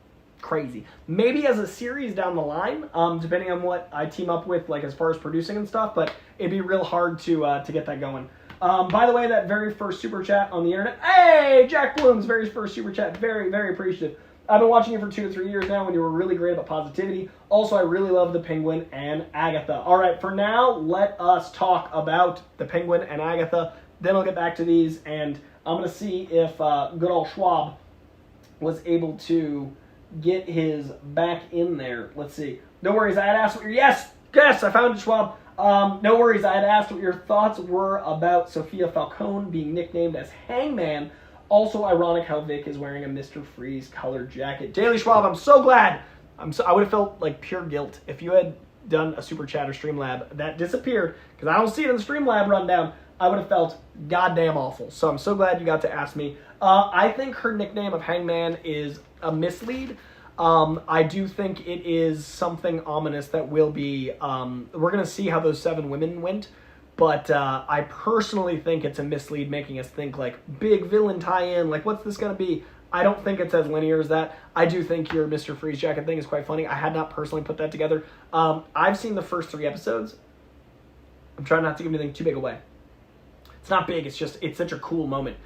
crazy. Maybe as a series down the line, depending on what I team up with, like as far as producing and stuff, but it'd be real hard to get that going. By the way, that very first super chat on the internet, hey, Jack Bloom's very first super chat, very, very appreciative. I've been watching you for 2 to 3 years now, and you were really great about positivity. Also, I really love the Penguin and Agatha. All right, for now, let us talk about the Penguin and Agatha. Then I'll get back to these, and I'm going to see if good old Schwab was able to get his back in there. Let's see. No worries, I had asked what your... Yes, I found it, Schwab. No worries, I had asked what your thoughts were about Sophia Falcone being nicknamed as Hangman. Also ironic how Vic is wearing a Mr. Freeze colored jacket. Daily Schwab, I'm so glad. I would have felt like pure guilt if you had done a Super Chat or Streamlab that disappeared, because I don't see it in the Streamlab rundown. I would have felt goddamn awful. So I'm so glad you got to ask me. I think her nickname of Hangman is a mislead. I do think it is something ominous that will be... we're going to see how those 7 women went. But I personally think it's a mislead, making us think like big villain tie-in. Like, what's this going to be? I don't think it's as linear as that. I do think your Mr. Freeze Jacket thing is quite funny. I had not personally put that together. I've seen the first 3 episodes. I'm trying not to give anything too big away. It's not big, it's such a cool moment.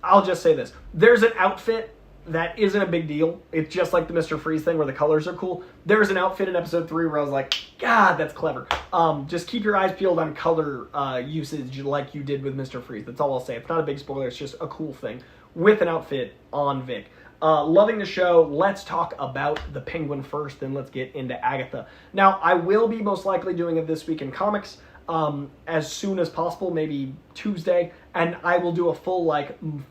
I'll just say this. There's an outfit that isn't a big deal. It's just like the Mr. Freeze thing where the colors are cool. There's an outfit in episode 3 where I was like, God, that's clever. Just keep your eyes peeled on color usage like you did with Mr. Freeze. That's all I'll say. It's not a big spoiler. It's just a cool thing with an outfit on Vic. Loving the show. Let's talk about the Penguin first, then let's get into Agatha. Now, I will be most likely doing it this week in comics as soon as possible, maybe Tuesday, and I will do a full,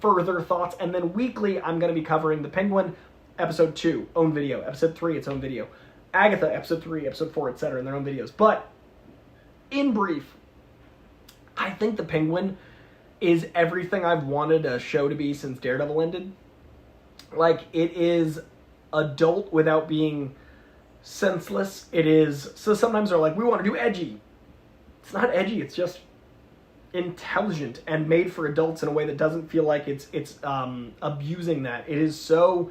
further thoughts, and then weekly, I'm going to be covering the Penguin, episode 2, own video, episode 3, its own video, Agatha, episode 3, episode 4, etc., in their own videos. But, in brief, I think the Penguin is everything I've wanted a show to be since Daredevil ended. Like, it is adult without being senseless. It is, so sometimes they're like, we want to do edgy. It's not edgy, it's just intelligent and made for adults in a way that doesn't feel like it's abusing that. It is so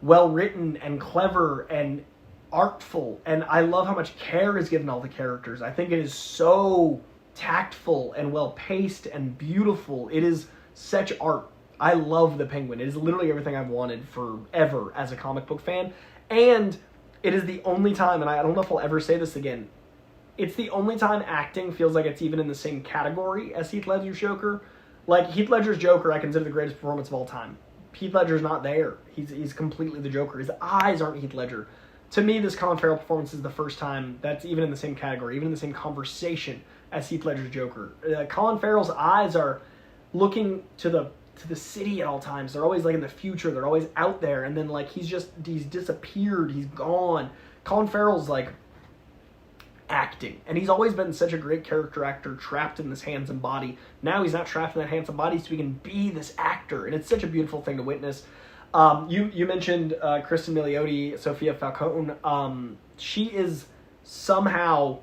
well written and clever and artful, and I love how much care is given all the characters. I think it is so tactful and well paced and beautiful. It is such art. I love the Penguin. It is literally everything I've wanted forever as a comic book fan, and it is the only time, and I don't know if I'll ever say this again, it's the only time acting feels like it's even in the same category as Heath Ledger's Joker. Like, Heath Ledger's Joker, I consider the greatest performance of all time. Heath Ledger's not there. He's completely the Joker. His eyes aren't Heath Ledger. To me, this Colin Farrell performance is the first time that's even in the same category, even in the same conversation as Heath Ledger's Joker. Colin Farrell's eyes are looking to the city at all times. They're always, in the future. They're always out there. And then, he's disappeared. He's gone. Colin Farrell's, acting, and he's always been such a great character actor trapped in this handsome body. Now he's not trapped in that handsome body, so he can be this actor, and it's such a beautiful thing to witness. You mentioned Kristen Milioti, Sophia Falcone. She is somehow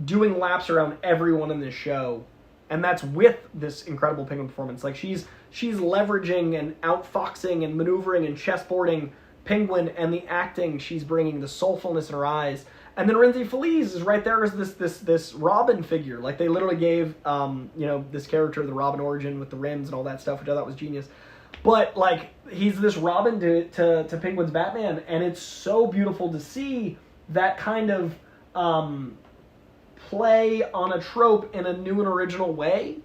doing laps around everyone in this show, and that's with this incredible Penguin performance. She's leveraging and outfoxing and maneuvering and chessboarding Penguin, and the acting she's bringing, the soulfulness in her eyes. And then Renzi Feliz is right there as this Robin figure. They literally gave, this character the Robin origin with the rims and all that stuff, which I thought was genius. But, he's this Robin to Penguin's Batman, and it's so beautiful to see that kind of play on a trope in a new and original way.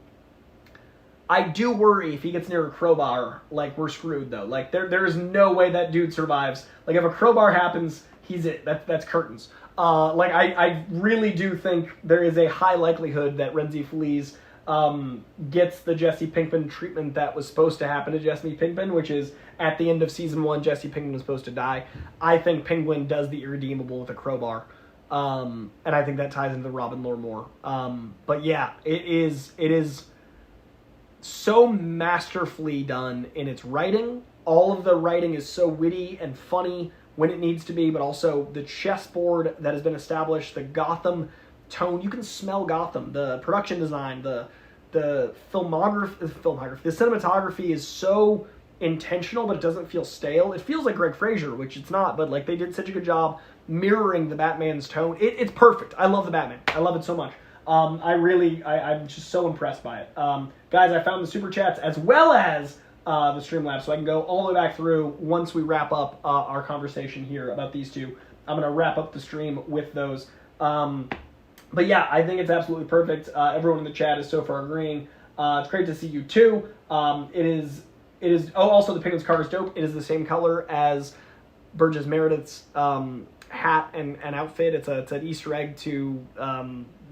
I do worry if he gets near a crowbar, we're screwed, though. There's no way that dude survives. If a crowbar happens, he's it. That's curtains. I really do think there is a high likelihood that Renzi Feliz gets the Jesse Pinkman treatment that was supposed to happen to Jesse Pinkman, which is at the end of season 1, Jesse Pinkman was supposed to die. I think Penguin does the irredeemable with a crowbar. And I think that ties into the Robin lore more. But yeah, it is so masterfully done in its writing. All of the writing is so witty and funny when it needs to be, but also the chessboard that has been established, the Gotham tone. You can smell Gotham. The production design, the filmography, the cinematography is so intentional, but it doesn't feel stale. It feels like Greg Fraser, which it's not, but they did such a good job mirroring the Batman's tone. It's perfect. I love the Batman. I love it so much. I'm just so impressed by it. Guys, I found the Super Chats as well as the Streamlabs, so I can go all the way back through once we wrap up our conversation here about these two. I'm going to wrap up the stream with those. But yeah, I think it's absolutely perfect. Everyone in the chat is so far agreeing. It's great to see you too. It is. Also, the Penguin's car is dope. It is the same color as Burgess Meredith's hat and outfit. It's an Easter egg to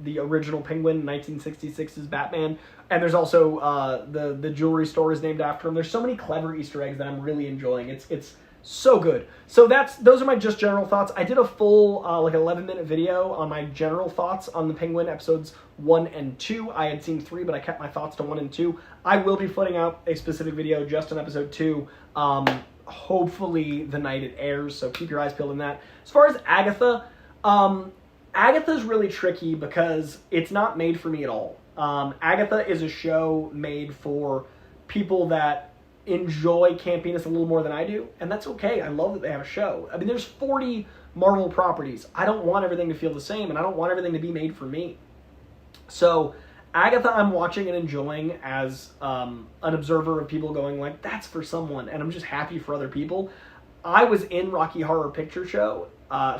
the original Penguin, 1966's Batman. And there's also the jewelry store is named after him. There's so many clever Easter eggs that I'm really enjoying. It's so good. So those are my just general thoughts. I did a full 11-minute video on my general thoughts on the Penguin episodes 1 and 2. I had seen 3, but I kept my thoughts to 1 and 2. I will be putting out a specific video just on episode 2. Hopefully the night it airs, so keep your eyes peeled on that. As far as Agatha, Agatha's really tricky because it's not made for me at all. Agatha is a show made for people that enjoy campiness a little more than I do, and that's okay. I love that they have a show. I mean, there's 40 Marvel properties. I don't want everything to feel the same, and I don't want everything to be made for me. So Agatha I'm watching and enjoying as an observer of people going like, that's for someone, and I'm just happy for other people. I was in Rocky Horror Picture Show,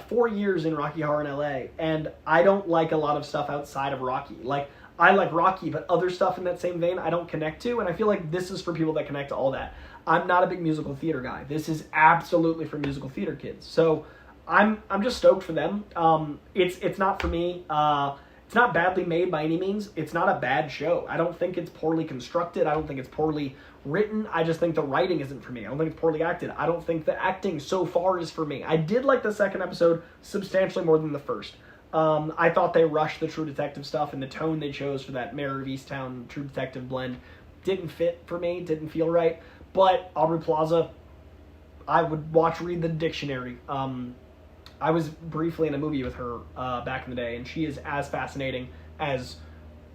4 years in Rocky Horror in LA, and I don't like a lot of stuff outside of Rocky. Like, I like Rocky, but other stuff in that same vein I don't connect to, and I feel like this is for people that connect to all that. I'm not a big musical theater guy. This is absolutely for musical theater kids. So I'm just stoked for them. It's not for me. It's not badly made by any means. It's not a bad show. I don't think it's poorly constructed. I don't think it's poorly written. I just think the writing isn't for me. I don't think it's poorly acted. I don't think the acting so far is for me. I did like the second episode substantially more than the first. I thought they rushed the True Detective stuff, and the tone they chose for that Mayor of Easttown True Detective blend didn't fit for me, didn't feel right. But Aubrey Plaza, I would read the dictionary. I was briefly in a movie with her back in the day, and she is as fascinating as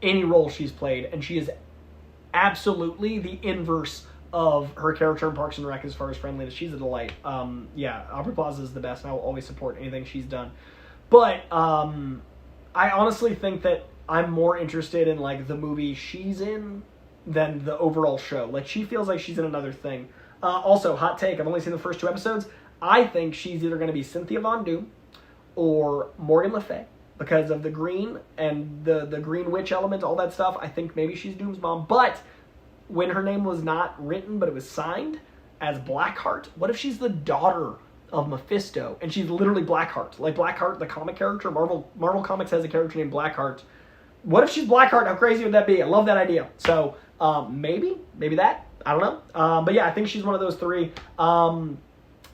any role she's played, and she is absolutely the inverse of her character in Parks and Rec as far as friendliness. She's a delight. Yeah, Aubrey Plaza is the best, and I will always support anything she's done. But I honestly think that I'm more interested in like the movie she's in than the overall show. Like, she feels like she's in another thing. Also, hot take, I've only seen the first 2 episodes. I think she's either going to be Cynthia Von Doom or Morgan Le Fay because of the green and the green witch element, all that stuff. I think maybe she's Doom's mom. But when her name was not written, but it was signed as Blackheart, what if she's the daughter of Mephisto, and she's literally Blackheart? Like, Blackheart, the comic character, Marvel Comics has a character named Blackheart. What if she's Blackheart? How crazy would that be? I love that idea. So, maybe that. I don't know. But yeah, I think she's one of those 3.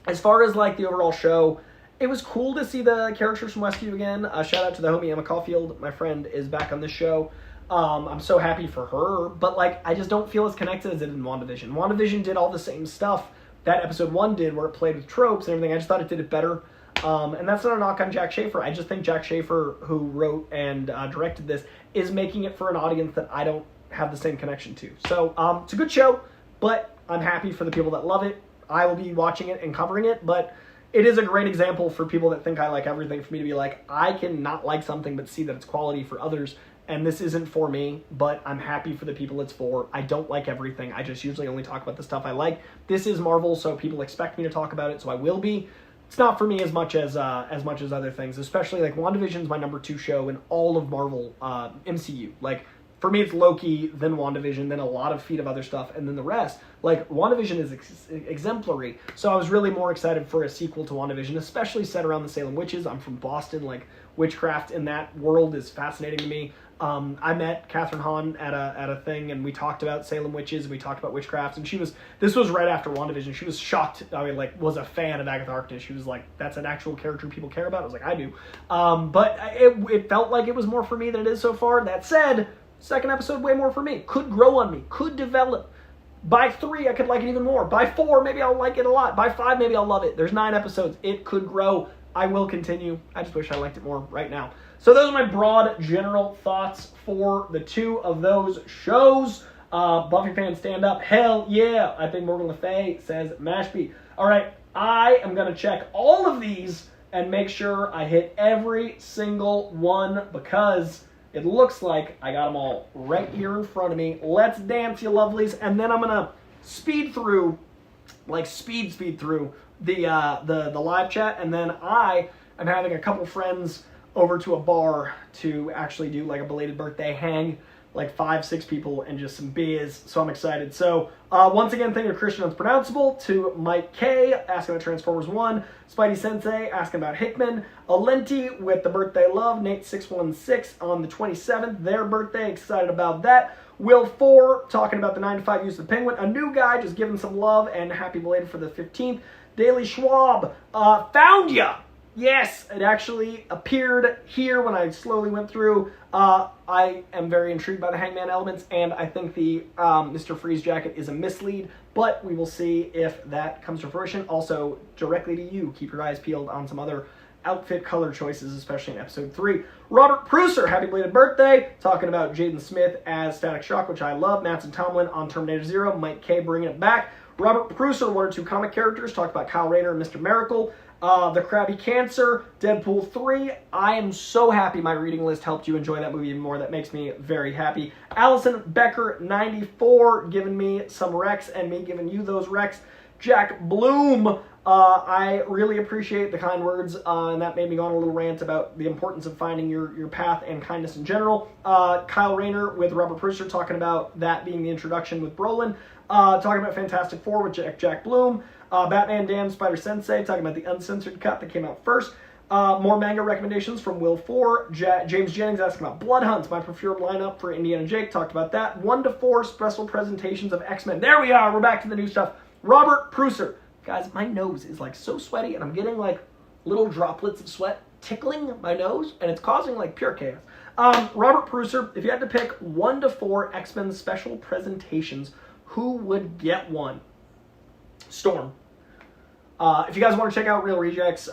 As far as, like, the overall show, it was cool to see the characters from Westview again. Shout out to the homie Emma Caulfield. My friend is back on this show. I'm so happy for her, but, like, I just don't feel as connected as it did in WandaVision. WandaVision did all the same stuff that episode 1 did, where it played with tropes and everything. I just thought it did it better. And that's not a knock on Jack Schaefer. I just think Jack Schaefer, who wrote and directed this, is making it for an audience that I don't have the same connection to. So, it's a good show, but I'm happy for the people that love it. I will be watching it and covering it, but it is a great example for people that think I like everything, for me to be like, I can not like something but see that it's quality for others, and this isn't for me, but I'm happy for the people it's for. I don't like everything. I just usually only talk about the stuff I like. This is Marvel, so people expect me to talk about it, so I will be. It's not for me as much as other things, especially like WandaVision's my number 2 show in all of Marvel MCU. Like, for me, it's Loki, then WandaVision, then a lot of feet of other stuff, and then the rest. Like, WandaVision is exemplary, so I was really more excited for a sequel to WandaVision, especially set around the Salem Witches. I'm from Boston. Like, witchcraft in that world is fascinating to me. I met Catherine Hahn at a thing, and we talked about Salem Witches, and we talked about witchcraft, and this was right after WandaVision. She was shocked. I mean, like, was a fan of Agatha Harkness. She was like, that's an actual character people care about? I was like, I do. But it felt like it was more for me than it is so far. That said, second episode, way more for me. Could grow on me. Could develop. By 3, I could like it even more. By 4, maybe I'll like it a lot. By 5, maybe I'll love it. There's 9 episodes. It could grow. I will continue. I just wish I liked it more right now. So those are my broad general thoughts for the 2 of those shows. Buffy fans stand up. Hell yeah. I think Morgan Le Fay says Mashpee. All right. I am going to check all of these and make sure I hit every single one, because it looks like I got them all right here in front of me. Let's dance, you lovelies. And then I'm going to speed through the live chat. And then I am having a couple friends over to a bar to actually do like a belated birthday hang, like 5-6 people and just some beers. So I'm excited. So once again, thank you to Christian Unpronounceable, to Mike K asking about Transformers 1, Spidey Sensei asking about Hickman, Alenti with the birthday love, Nate 616 on the 27th, their birthday, excited about that. Will 4 talking about the 9-to-5 use of the Penguin, a new guy just giving some love and happy belated for the 15th. Daily Schwab, found ya. Yes, it actually appeared here when I slowly went through. I am very intrigued by the Hangman elements, and I think the Mr. Freeze jacket is a mislead, but we will see if that comes to fruition. Also, directly to you, keep your eyes peeled on some other outfit color choices, especially in episode 3. Robert Pruser, happy belated birthday, talking about Jaden Smith as Static Shock, which I love. Mattson Tomlin on Terminator Zero. Mike K bringing it back. Robert Pruser, 1 or 2 comic characters, talked about Kyle Rayner and Mr. Miracle. The Krabby Cancer, Deadpool 3. I am so happy my reading list helped you enjoy that movie even more. That makes me very happy. Allison Becker, 94, giving me some recs and me giving you those recs. Jack Bloom, I really appreciate the kind words, and that made me go on a little rant about the importance of finding your path and kindness in general. Kyle Rayner with Robert Pruser talking about that being the introduction with Brolin. Talking about Fantastic Four with Jack Bloom. Batman Damn Spider Sensei, talking about the uncensored cut that came out first. More manga recommendations from Will 4. James Jennings asking about Blood Hunt, my preferred lineup for Indiana Jake. Talked about that. 1 to 4 special presentations of X-Men. There we are. We're back to the new stuff. Robert Pruser. Guys, my nose is like so sweaty and I'm getting like little droplets of sweat tickling my nose and it's causing like pure chaos. Robert Pruser, if you had to pick 1 to 4 X-Men special presentations, who would get one? Storm. If you guys want to check out Real Rejects,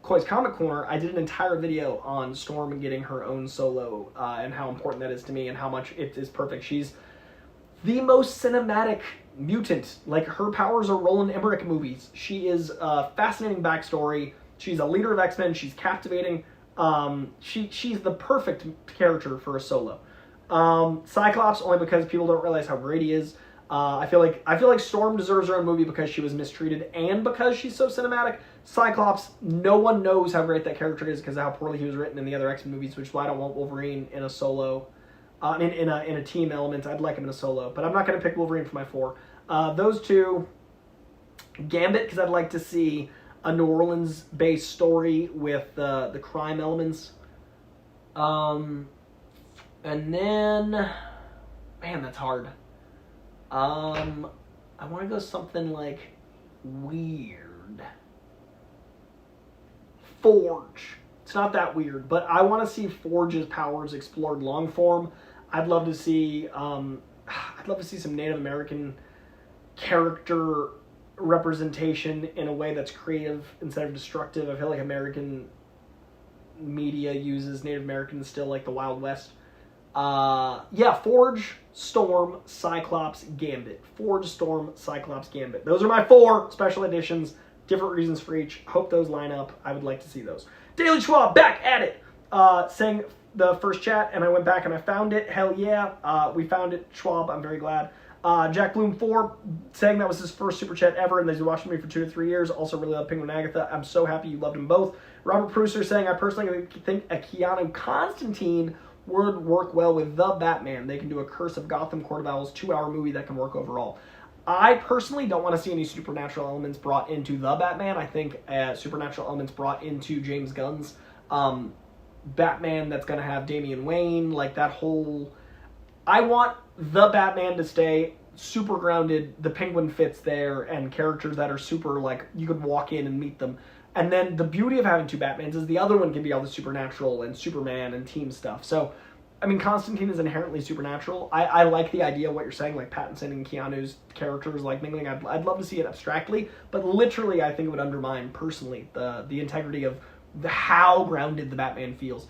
Coy's Comic Corner, I did an entire video on Storm getting her own solo and how important that is to me and how much it is perfect. She's the most cinematic mutant. Like, her powers are Roland Emmerich movies. She is a fascinating backstory. She's a leader of X-Men. She's captivating. She's the perfect character for a solo. Cyclops, only because people don't realize how great he is. I feel like Storm deserves her own movie because she was mistreated and because she's so cinematic. Cyclops, no one knows how great that character is because of how poorly he was written in the other X-Men movies, which is why I don't want Wolverine in a solo. In a team element. I'd like him in a solo, but I'm not going to pick Wolverine for my 4. Those 2, Gambit, because I'd like to see a New Orleans-based story with the crime elements. And then, man, that's hard. I want to go something like weird. Forge. It's not that weird, but I want to see Forge's powers explored long form. I'd love to see some Native American character representation in a way that's creative instead of destructive. I feel like American media uses Native Americans still like the Wild West. Forge, Storm, Cyclops, Gambit. Forge, Storm, Cyclops, Gambit. Those are my 4 special editions. Different reasons for each. Hope those line up. I would like to see those. Daily Schwab, back at it. Saying the first chat, and I went back and I found it. Hell yeah. We found it. Schwab, I'm very glad. Jack Bloom 4, saying that was his first super chat ever, and that he's watched me for 2 to 3 years. Also really love Penguin and Agatha. I'm so happy you loved them both. Robert Pruser saying, I personally think a Keanu Constantine would work well with The Batman. They can do a Curse of Gotham Court of Owls 2-hour movie that can work overall. I personally don't want to see any supernatural elements brought into The Batman. I think supernatural elements brought into James Gunn's Batman that's going to have Damian Wayne, like that whole... I want The Batman to stay super grounded. The Penguin fits there, and characters that are super, like, you could walk in and meet them. And then the beauty of having 2 Batmans is the other one can be all the supernatural and Superman and team stuff. So, I mean, Constantine is inherently supernatural. I like the idea of what you're saying, like Pattinson and Keanu's characters, like mingling. I'd love to see it abstractly, but literally I think it would undermine, personally, the integrity of how grounded the Batman feels.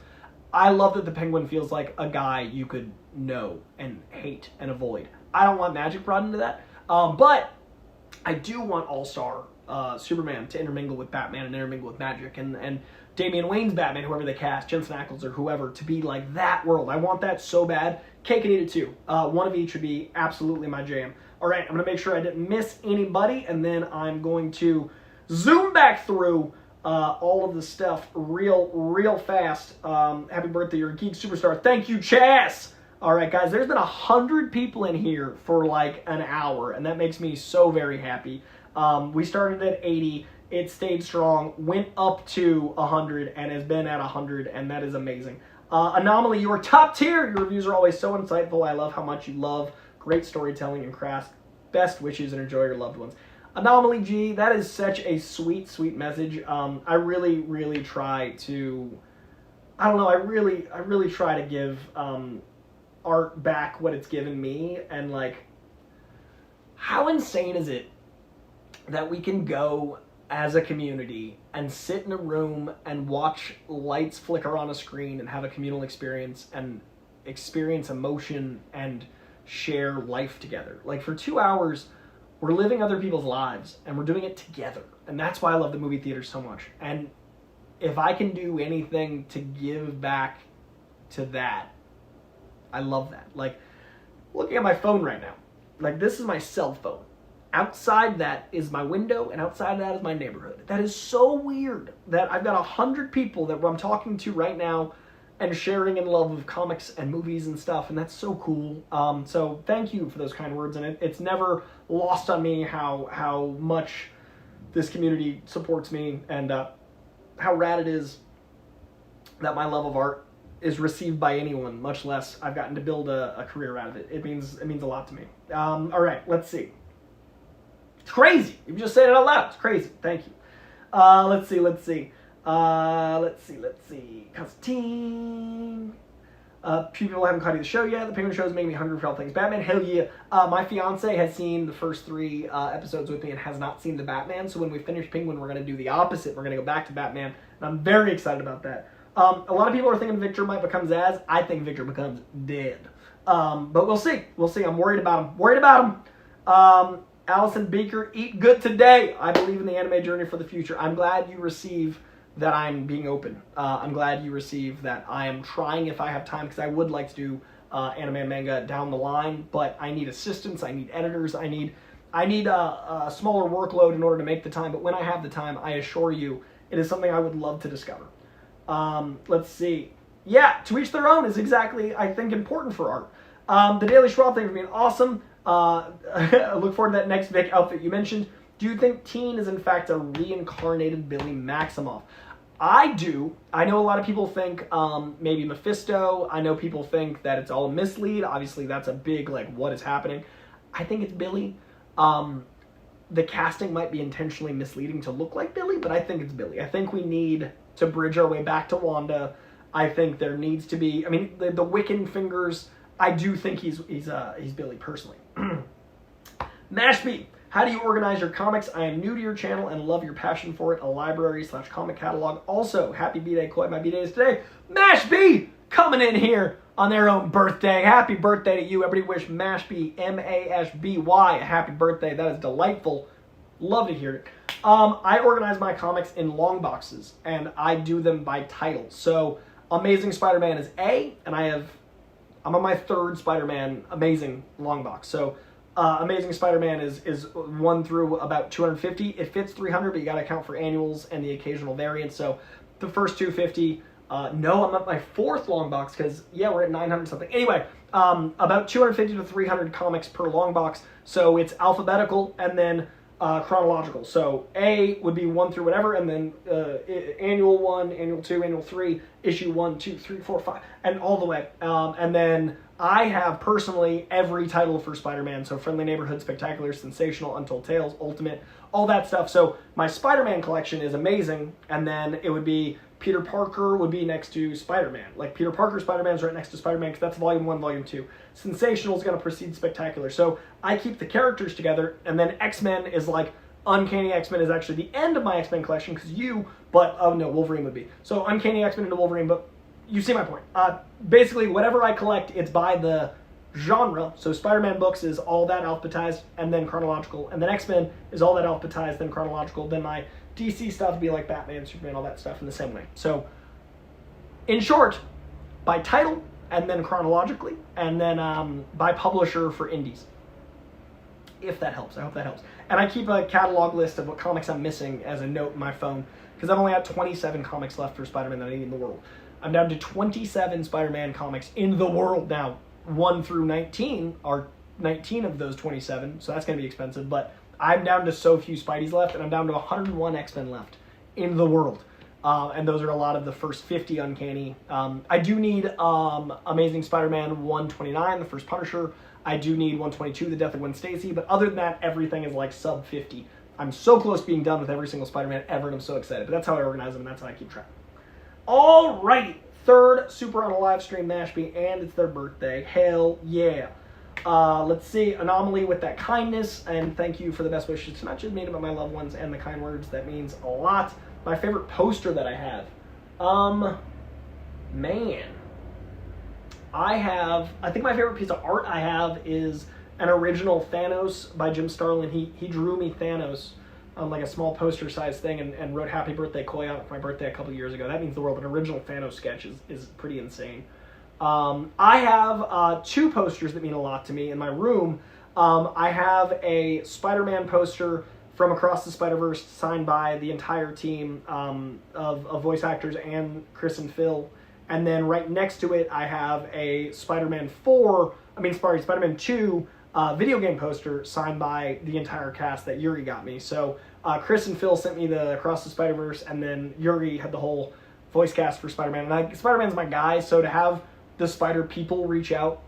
I love that the Penguin feels like a guy you could know and hate and avoid. I don't want magic brought into that, but I do want All-Star Superman to intermingle with Batman and intermingle with magic, and Damian Wayne's Batman, whoever they cast, Jensen Ackles or whoever, to be like that world. I want that so bad. Cake and eat it too. One of each would be absolutely my jam. All right, I'm going to make sure I didn't miss anybody, and then I'm going to zoom back through all of the stuff real fast. Happy birthday, you're a geek superstar. Thank you, Chas! All right, guys, there's been 100 people in here for like an hour, and that makes me so very happy. We started at 80. It stayed strong, went up to 100, and has been at 100, and that is amazing. Anomaly, you are top tier. Your reviews are always so insightful. I love how much you love great storytelling and crafts. Best wishes and enjoy your loved ones. Anomaly G, that is such a sweet, sweet message. I really try to, I don't know, I really try to give art back what it's given me, and like, how insane is it that we can go as a community and sit in a room and watch lights flicker on a screen and have a communal experience and experience emotion and share life together. Like, for 2 hours, we're living other people's lives, and we're doing it together. And that's why I love the movie theater so much. And if I can do anything to give back to that, I love that. Like, looking at my phone right now, like, this is my cell phone. Outside that is my window, and outside that is my neighborhood. That is so weird that I've got 100 people that I'm talking to right now and sharing in love of comics and movies and stuff, and that's so cool. So thank you for those kind words, and it's never lost on me how much this community supports me, and how rad it is that my love of art is received by anyone, much less I've gotten to build a career out of it. It means a lot to me. All right, let's see. It's crazy. You just said it out loud. It's crazy. Thank you. Let's see. Constantine. People haven't caught the show yet. The Penguin Show is making me hungry for all things Batman. Hell yeah. My fiance has seen the first 3 episodes with me and has not seen the Batman. So when we finish Penguin, we're going to do the opposite. We're going to go back to Batman. And I'm very excited about that. A lot of people are thinking Victor might become Zaz. I think Victor becomes dead. But we'll see. We'll see. I'm worried about him. Allison Beaker, eat good today. I believe in the anime journey for the future. I'm glad you receive that I'm being open. I'm glad you receive that I am trying if I have time, because I would like to do anime and manga down the line, but I need assistants, I need editors, I need a smaller workload in order to make the time, but when I have the time, I assure you, it is something I would love to discover. Let's see. Yeah, to each their own is exactly, I think, important for art. The Daily Schwab thing for being awesome. I look forward to that next Vic outfit you mentioned. Do you think Teen is in fact a reincarnated Billy Maximoff? I do. I know a lot of people think maybe Mephisto. I know people think that it's all a mislead. Obviously, that's a big, like, what is happening? I think it's Billy. The casting might be intentionally misleading to look like Billy, but I think it's Billy. I think we need to bridge our way back to Wanda. I think there needs to be, I mean, the Wiccan fingers, I do think he's Billy personally. Mashby, how do you organize your comics? I am new to your channel and love your passion for it. A library/comic catalog. Also, happy B-Day, Coy. My B-Day is today. Mashby coming in here on their own birthday. Happy birthday to you. Everybody wish Mashby, M-A-S-B-Y, a happy birthday. That is delightful. Love to hear it. I organize my comics in long boxes, and I do them by title. So, Amazing Spider-Man is A, and I'm on my 3rd Spider-Man Amazing long box. So, Amazing Spider-Man is 1 through about 250. It fits 300, but you got to account for annuals and the occasional variants. So, the first 250. No, I'm at my 4th long box because, yeah, we're at 900 something. Anyway, about 250 to 300 comics per long box. So, it's alphabetical and then chronological. So, A would be 1 through whatever, and then annual 1, annual 2, annual 3, issue 1, 2, 3, 4, 5, and all the way. And then I have personally every title for Spider-Man. So Friendly Neighborhood, Spectacular, Sensational, Untold Tales, Ultimate, all that stuff. So my Spider-Man collection is amazing. And then it would be Peter Parker would be next to Spider-Man. Like Peter Parker Spider-Man is right next to Spider-Man because that's volume 1, volume 2. Sensational is going to precede Spectacular. So I keep the characters together. And then X-Men is like, Uncanny X-Men is actually the end of my X-Men collection because Wolverine would be. So Uncanny X-Men into Wolverine, but you see my point. Basically, whatever I collect, it's by the genre. So Spider-Man books is all that alphabetized and then chronological. And then X-Men is all that alphabetized, then chronological. Then my DC stuff would be like Batman, Superman, all that stuff in the same way. So, in short, by title and then chronologically, and then by publisher for indies. If that helps. I hope that helps. And I keep a catalog list of what comics I'm missing as a note in my phone because I've only got 27 comics left for Spider-Man that I need in the world. I'm down to 27 Spider-Man comics in the world now. 1 through 19 are 19 of those 27, so that's going to be expensive. But I'm down to so few Spideys left, and I'm down to 101 X-Men left in the world. And those are a lot of the first 50 Uncanny. I do need Amazing Spider-Man 129, the first Punisher. I do need 122, The Death of Gwen Stacy. But other than that, everything is like sub 50. I'm so close to being done with every single Spider-Man ever, and I'm so excited. But that's how I organize them, and that's how I keep track. Alrighty, 3rd Super on a live stream, Mashby, and it's their birthday. Hell yeah. Let's see, Anomaly with that kindness, and thank you for the best wishes to not just me, but my loved ones and the kind words. That means a lot. My favorite poster that I have. Man. I think my favorite piece of art I have is an original Thanos by Jim Starlin. He drew me Thanos on like a small poster size thing and wrote Happy Birthday Coy on it for my birthday a couple years ago. That means the world. An original Thanos sketch is pretty insane. I have 2 posters that mean a lot to me in my room. I have a Spider-Man poster from Across the Spider-Verse signed by the entire team of voice actors and Chris and Phil. And then right next to it, I have a Spider-Man 2 video game poster signed by the entire cast that Yuri got me. So Chris and Phil sent me the Across the Spider-Verse, and then Yuri had the whole voice cast for Spider-Man. And Spider-Man's my guy, so to have the Spider people reach out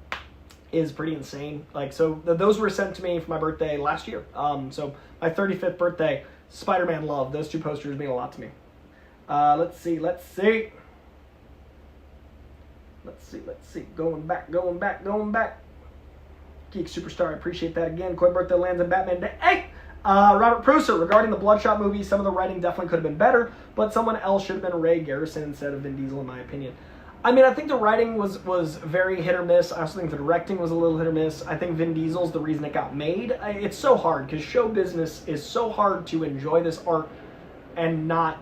is pretty insane. Like, so those were sent to me for my birthday last year. So my 35th birthday, Spider-Man love. Those 2 posters mean a lot to me. Let's see. Going back. Geek Superstar, I appreciate that again. Coy birthday lands on Batman Day. Hey! Robert Pruser, regarding the Bloodshot movie, some of the writing definitely could have been better, but someone else should have been Ray Garrison instead of Vin Diesel, in my opinion. I mean, I think the writing was very hit or miss. I also think the directing was a little hit or miss. I think Vin Diesel's the reason it got made. It's so hard, because show business is so hard to enjoy this art and not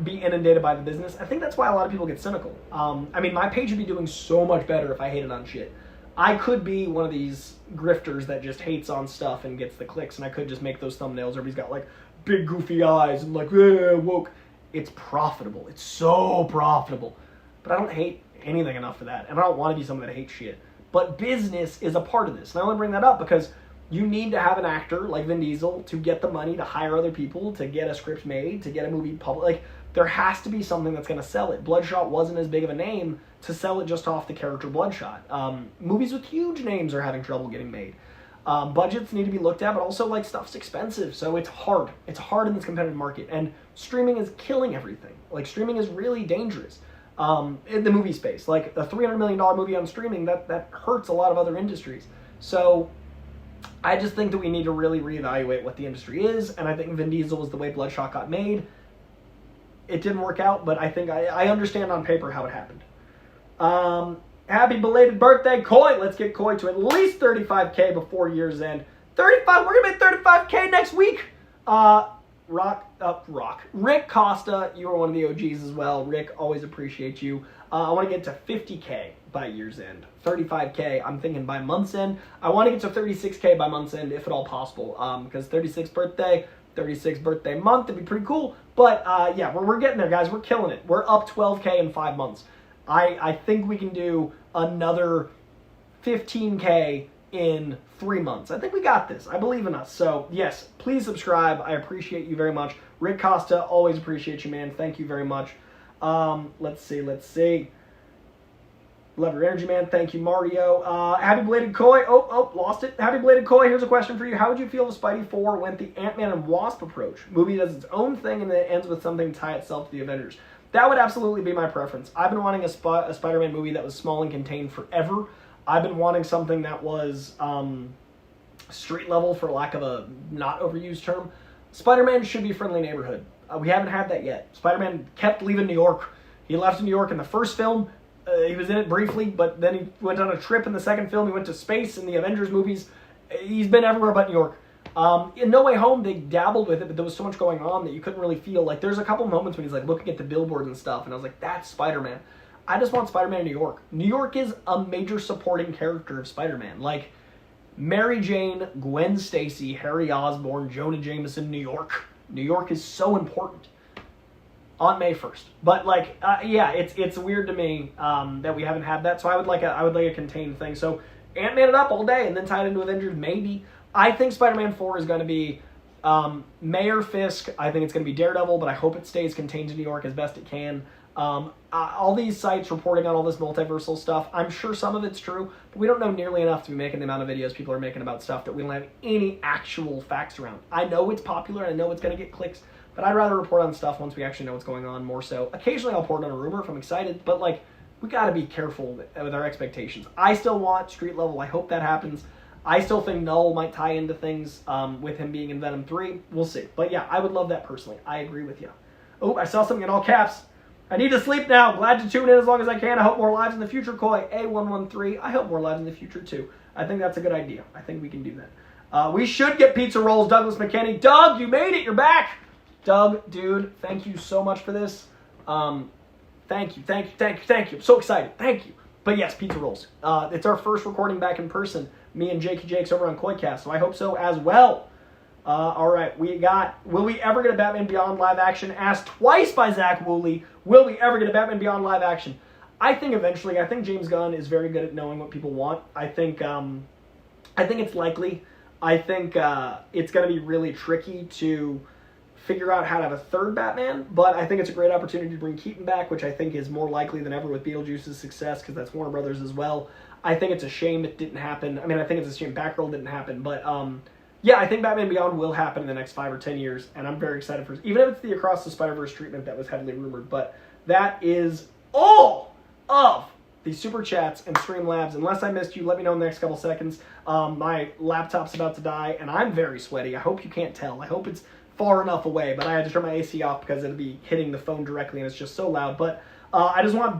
be inundated by the business. I think that's why a lot of people get cynical. I mean, my page would be doing so much better if I hated on shit. I could be one of these grifters that just hates on stuff and gets the clicks, and I could just make those thumbnails. Everybody's got like big goofy eyes and like woke. It's profitable. It's so profitable. But I don't hate anything enough for that, and I don't want to be someone that hates shit. But business is a part of this, and I only bring that up because you need to have an actor like Vin Diesel to get the money to hire other people, to get a script made, to get a movie published. Like, there has to be something that's going to sell it. Bloodshot wasn't as big of a name to sell it just off the character Bloodshot. Movies with huge names are having trouble getting made. Budgets need to be looked at, but also, like, stuff's expensive, so it's hard. It's hard in this competitive market, and streaming is killing everything. Like, streaming is really dangerous in the movie space. Like, a $300 million movie on streaming, that hurts a lot of other industries. So I just think that we need to really reevaluate what the industry is, and I think Vin Diesel was the way Bloodshot got made. It didn't work out, but I think I understand on paper how it happened. Happy belated birthday, Coy. Let's get Coy to at least 35K before year's end. 35, we're going to make 35K next week. Rick Costa, you are one of the OGs as well. Rick, always appreciate you. I want to get to 50K by year's end. 35K, I'm thinking by month's end. I want to get to 36K by month's end, if at all possible. Because 36th birthday month, it'd be pretty cool. But yeah, we're getting there, guys. We're killing it. We're up 12K in 5 months. I think we can do another 15K in 3 months. I think we got this. I believe in us. So yes, please subscribe. I appreciate you very much. Rick Costa, always appreciate you, man. Thank you very much. Let's see. Love your energy, man. Thank you, Mario. Happy belated Coy. Oh, lost it. Happy belated Coy. Here's a question for you. How would you feel if Spidey 4 went the Ant-Man and Wasp approach? Movie does its own thing and then it ends with something to tie itself to the Avengers. That would absolutely be my preference. I've been wanting a Spider-Man movie that was small and contained forever. I've been wanting something that was street level, for lack of a not overused term. Spider-Man should be friendly neighborhood. We haven't had that yet. Spider-Man kept leaving New York. He left New York in the first film. He was in it briefly, but then he went on a trip in the second film. He went to space in the Avengers movies. He's been everywhere but New York. In No Way Home, they dabbled with it, but there was so much going on that you couldn't really feel. Like, there's a couple moments when he's, like, looking at the billboards and stuff, and I was like, that's Spider-Man. I just want Spider-Man in New York. New York is a major supporting character of Spider-Man. Like, Mary Jane, Gwen Stacy, Harry Osborn, Jonah Jameson, New York. New York is so important. On May 1st. But, like, yeah, it's weird to me that we haven't had that, so I would like a contained thing. So, Ant-Man it up all day and then tie it into Avengers, maybe. I think Spider-Man 4 is going to be Mayor Fisk. I think it's going to be Daredevil, but I hope it stays contained to New York as best it can. All these sites reporting on all this multiversal stuff, I'm sure some of it's true, but we don't know nearly enough to be making the amount of videos people are making about stuff that we don't have any actual facts around. I know it's popular, I know it's going to get clicks, but I'd rather report on stuff once we actually know what's going on more so. Occasionally I'll report on a rumor if I'm excited, but like, we got to be careful with our expectations. I still want street level. I hope that happens. I still think Null might tie into things with him being in Venom 3. We'll see. But yeah, I would love that personally. I agree with you. Oh, I saw something in all caps. I need to sleep now. Glad to tune in as long as I can. I hope more lives in the future. Coy A113. I hope more lives in the future too. I think that's a good idea. I think we can do that. We should get pizza rolls, Douglas McKinney. Doug, you made it. You're back. Doug, dude, thank you so much for this. Thank you. I'm so excited. Thank you. But yes, pizza rolls. It's our first recording back in person. Me and Jakey Jakes over on Coy-Cast, so I hope so as well. All right, we got, will we ever get a Batman Beyond live action? Asked twice by Zach Woolley. Will we ever get a Batman Beyond live action? I think eventually. I think James Gunn is very good at knowing what people want. I think it's likely. I think it's going to be really tricky to figure out how to have a third Batman, but I think it's a great opportunity to bring Keaton back, which I think is more likely than ever with Beetlejuice's success, because that's Warner Brothers as well. I think it's a shame it didn't happen. I mean, I think it's a shame Batgirl didn't happen, but yeah, I think Batman Beyond will happen in the next 5 or 10 years, and I'm very excited for it, even if it's the Across the Spider-Verse treatment that was heavily rumored. But that is all of the Super Chats and Streamlabs. Unless I missed you, let me know in the next couple seconds. My laptop's about to die, and I'm very sweaty. I hope you can't tell. I hope it's far enough away, but I had to turn my AC off because it'll be hitting the phone directly, and it's just so loud. But I just want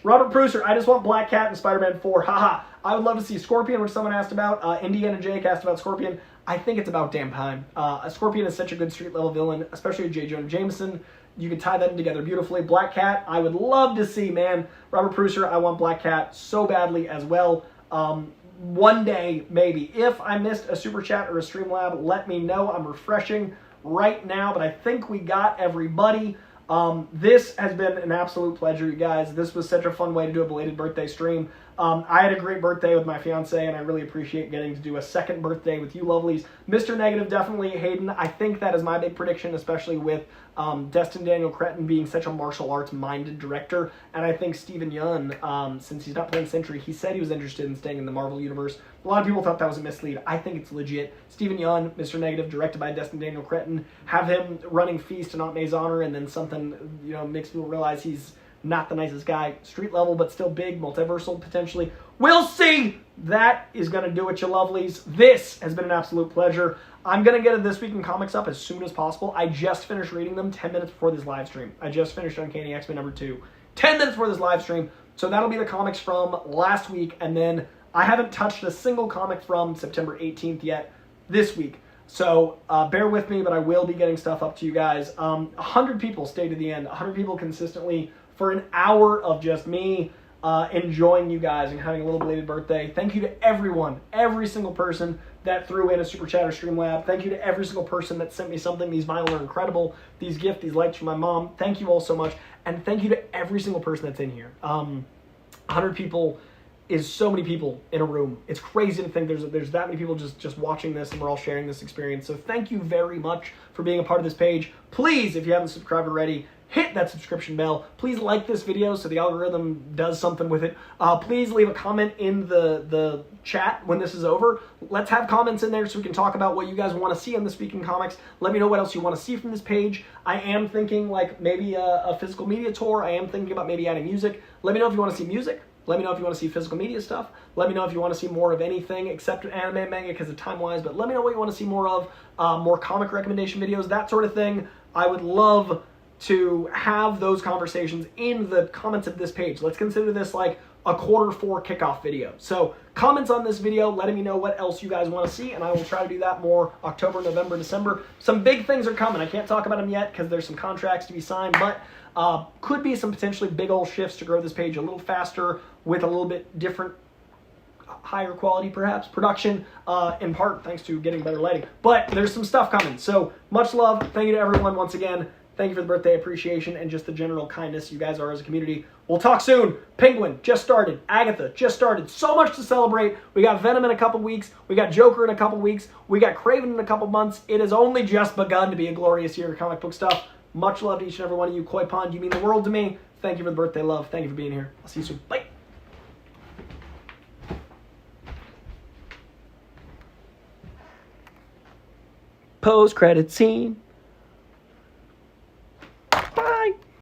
Robert Pruser, I just want Black Cat and Spider-Man 4. Haha. I would love to see Scorpion, which someone asked about. Indiana Jake asked about Scorpion. I think it's about damn time. Scorpion is such a good street-level villain, especially with J. Jonah Jameson. You can tie that in together beautifully. Black Cat, I would love to see, man. Robert Pruser, I want Black Cat so badly as well. One day, maybe. If I missed a Super Chat or a Streamlab, let me know. I'm refreshing right now, but I think we got everybody. This has been an absolute pleasure, you guys. This was such a fun way to do a belated birthday stream. I had a great birthday with my fiance, and I really appreciate getting to do a second birthday with you lovelies. Mr. Negative, definitely Hayden. I think that is my big prediction, especially with Destin Daniel Cretton being such a martial arts-minded director. And I think Steven Yeun, since he's not playing Sentry, he said he was interested in staying in the Marvel Universe. A lot of people thought that was a mislead. I think it's legit. Steven Yeun, Mr. Negative, directed by Destin Daniel Cretton. Have him running Feast and Aunt May's Honor, and then something, makes people realize he's not the nicest guy. Street level, but still big, multiversal, potentially. We'll see! That is going to do it, you lovelies. This has been an absolute pleasure. I'm going to get a This Week in Comics up as soon as possible. I just finished reading them 10 minutes before this live stream. I just finished Uncanny X-Men #2. 10 minutes before this live stream. So that'll be the comics from last week, and then I haven't touched a single comic from September 18th yet this week. So bear with me, but I will be getting stuff up to you guys. 100 people stay to the end. 100 people consistently for an hour of just me enjoying you guys and having a little belated birthday. Thank you to everyone, every single person that threw in a Super Chat or Streamlab. Thank you to every single person that sent me something. These vinyl are incredible. These gifts, these lights from my mom. Thank you all so much. And thank you to every single person that's in here. 100 people is so many people in a room. It's crazy to think there's that many people just watching this, and we're all sharing this experience. So thank you very much for being a part of this page. Please, if you haven't subscribed already, hit that subscription bell. Please like this video so the algorithm does something with it. Please leave a comment in the chat when this is over. Let's have comments in there so we can talk about what you guys want to see on This Week in Comics. Let me know what else you want to see from this page. I am thinking like maybe a physical media tour. I am thinking about maybe adding music. Let me know if you want to see music. Let me know if you want to see physical media stuff. Let me know if you want to see more of anything except anime and manga because of time-wise. But let me know what you want to see more of. More comic recommendation videos, that sort of thing. I would love to have those conversations in the comments of this page. Let's consider this like a Q4 kickoff video. So comments on this video, letting me know what else you guys want to see, and I will try to do that more October, November, December. Some big things are coming. I can't talk about them yet because there's some contracts to be signed, but could be some potentially big old shifts to grow this page a little faster with a little bit different, higher quality perhaps, production, in part thanks to getting better lighting. But there's some stuff coming. So much love. Thank you to everyone once again. Thank you for the birthday appreciation and just the general kindness you guys are as a community. We'll talk soon. Penguin just started. Agatha just started. So much to celebrate. We got Venom in a couple weeks. We got Joker in a couple weeks. We got Kraven in a couple months. It has only just begun to be a glorious year of comic book stuff. Much love to each and every one of you. Koi Pond, you mean the world to me. Thank you for the birthday love. Thank you for being here. I'll see you soon. Bye. Post-credit scene.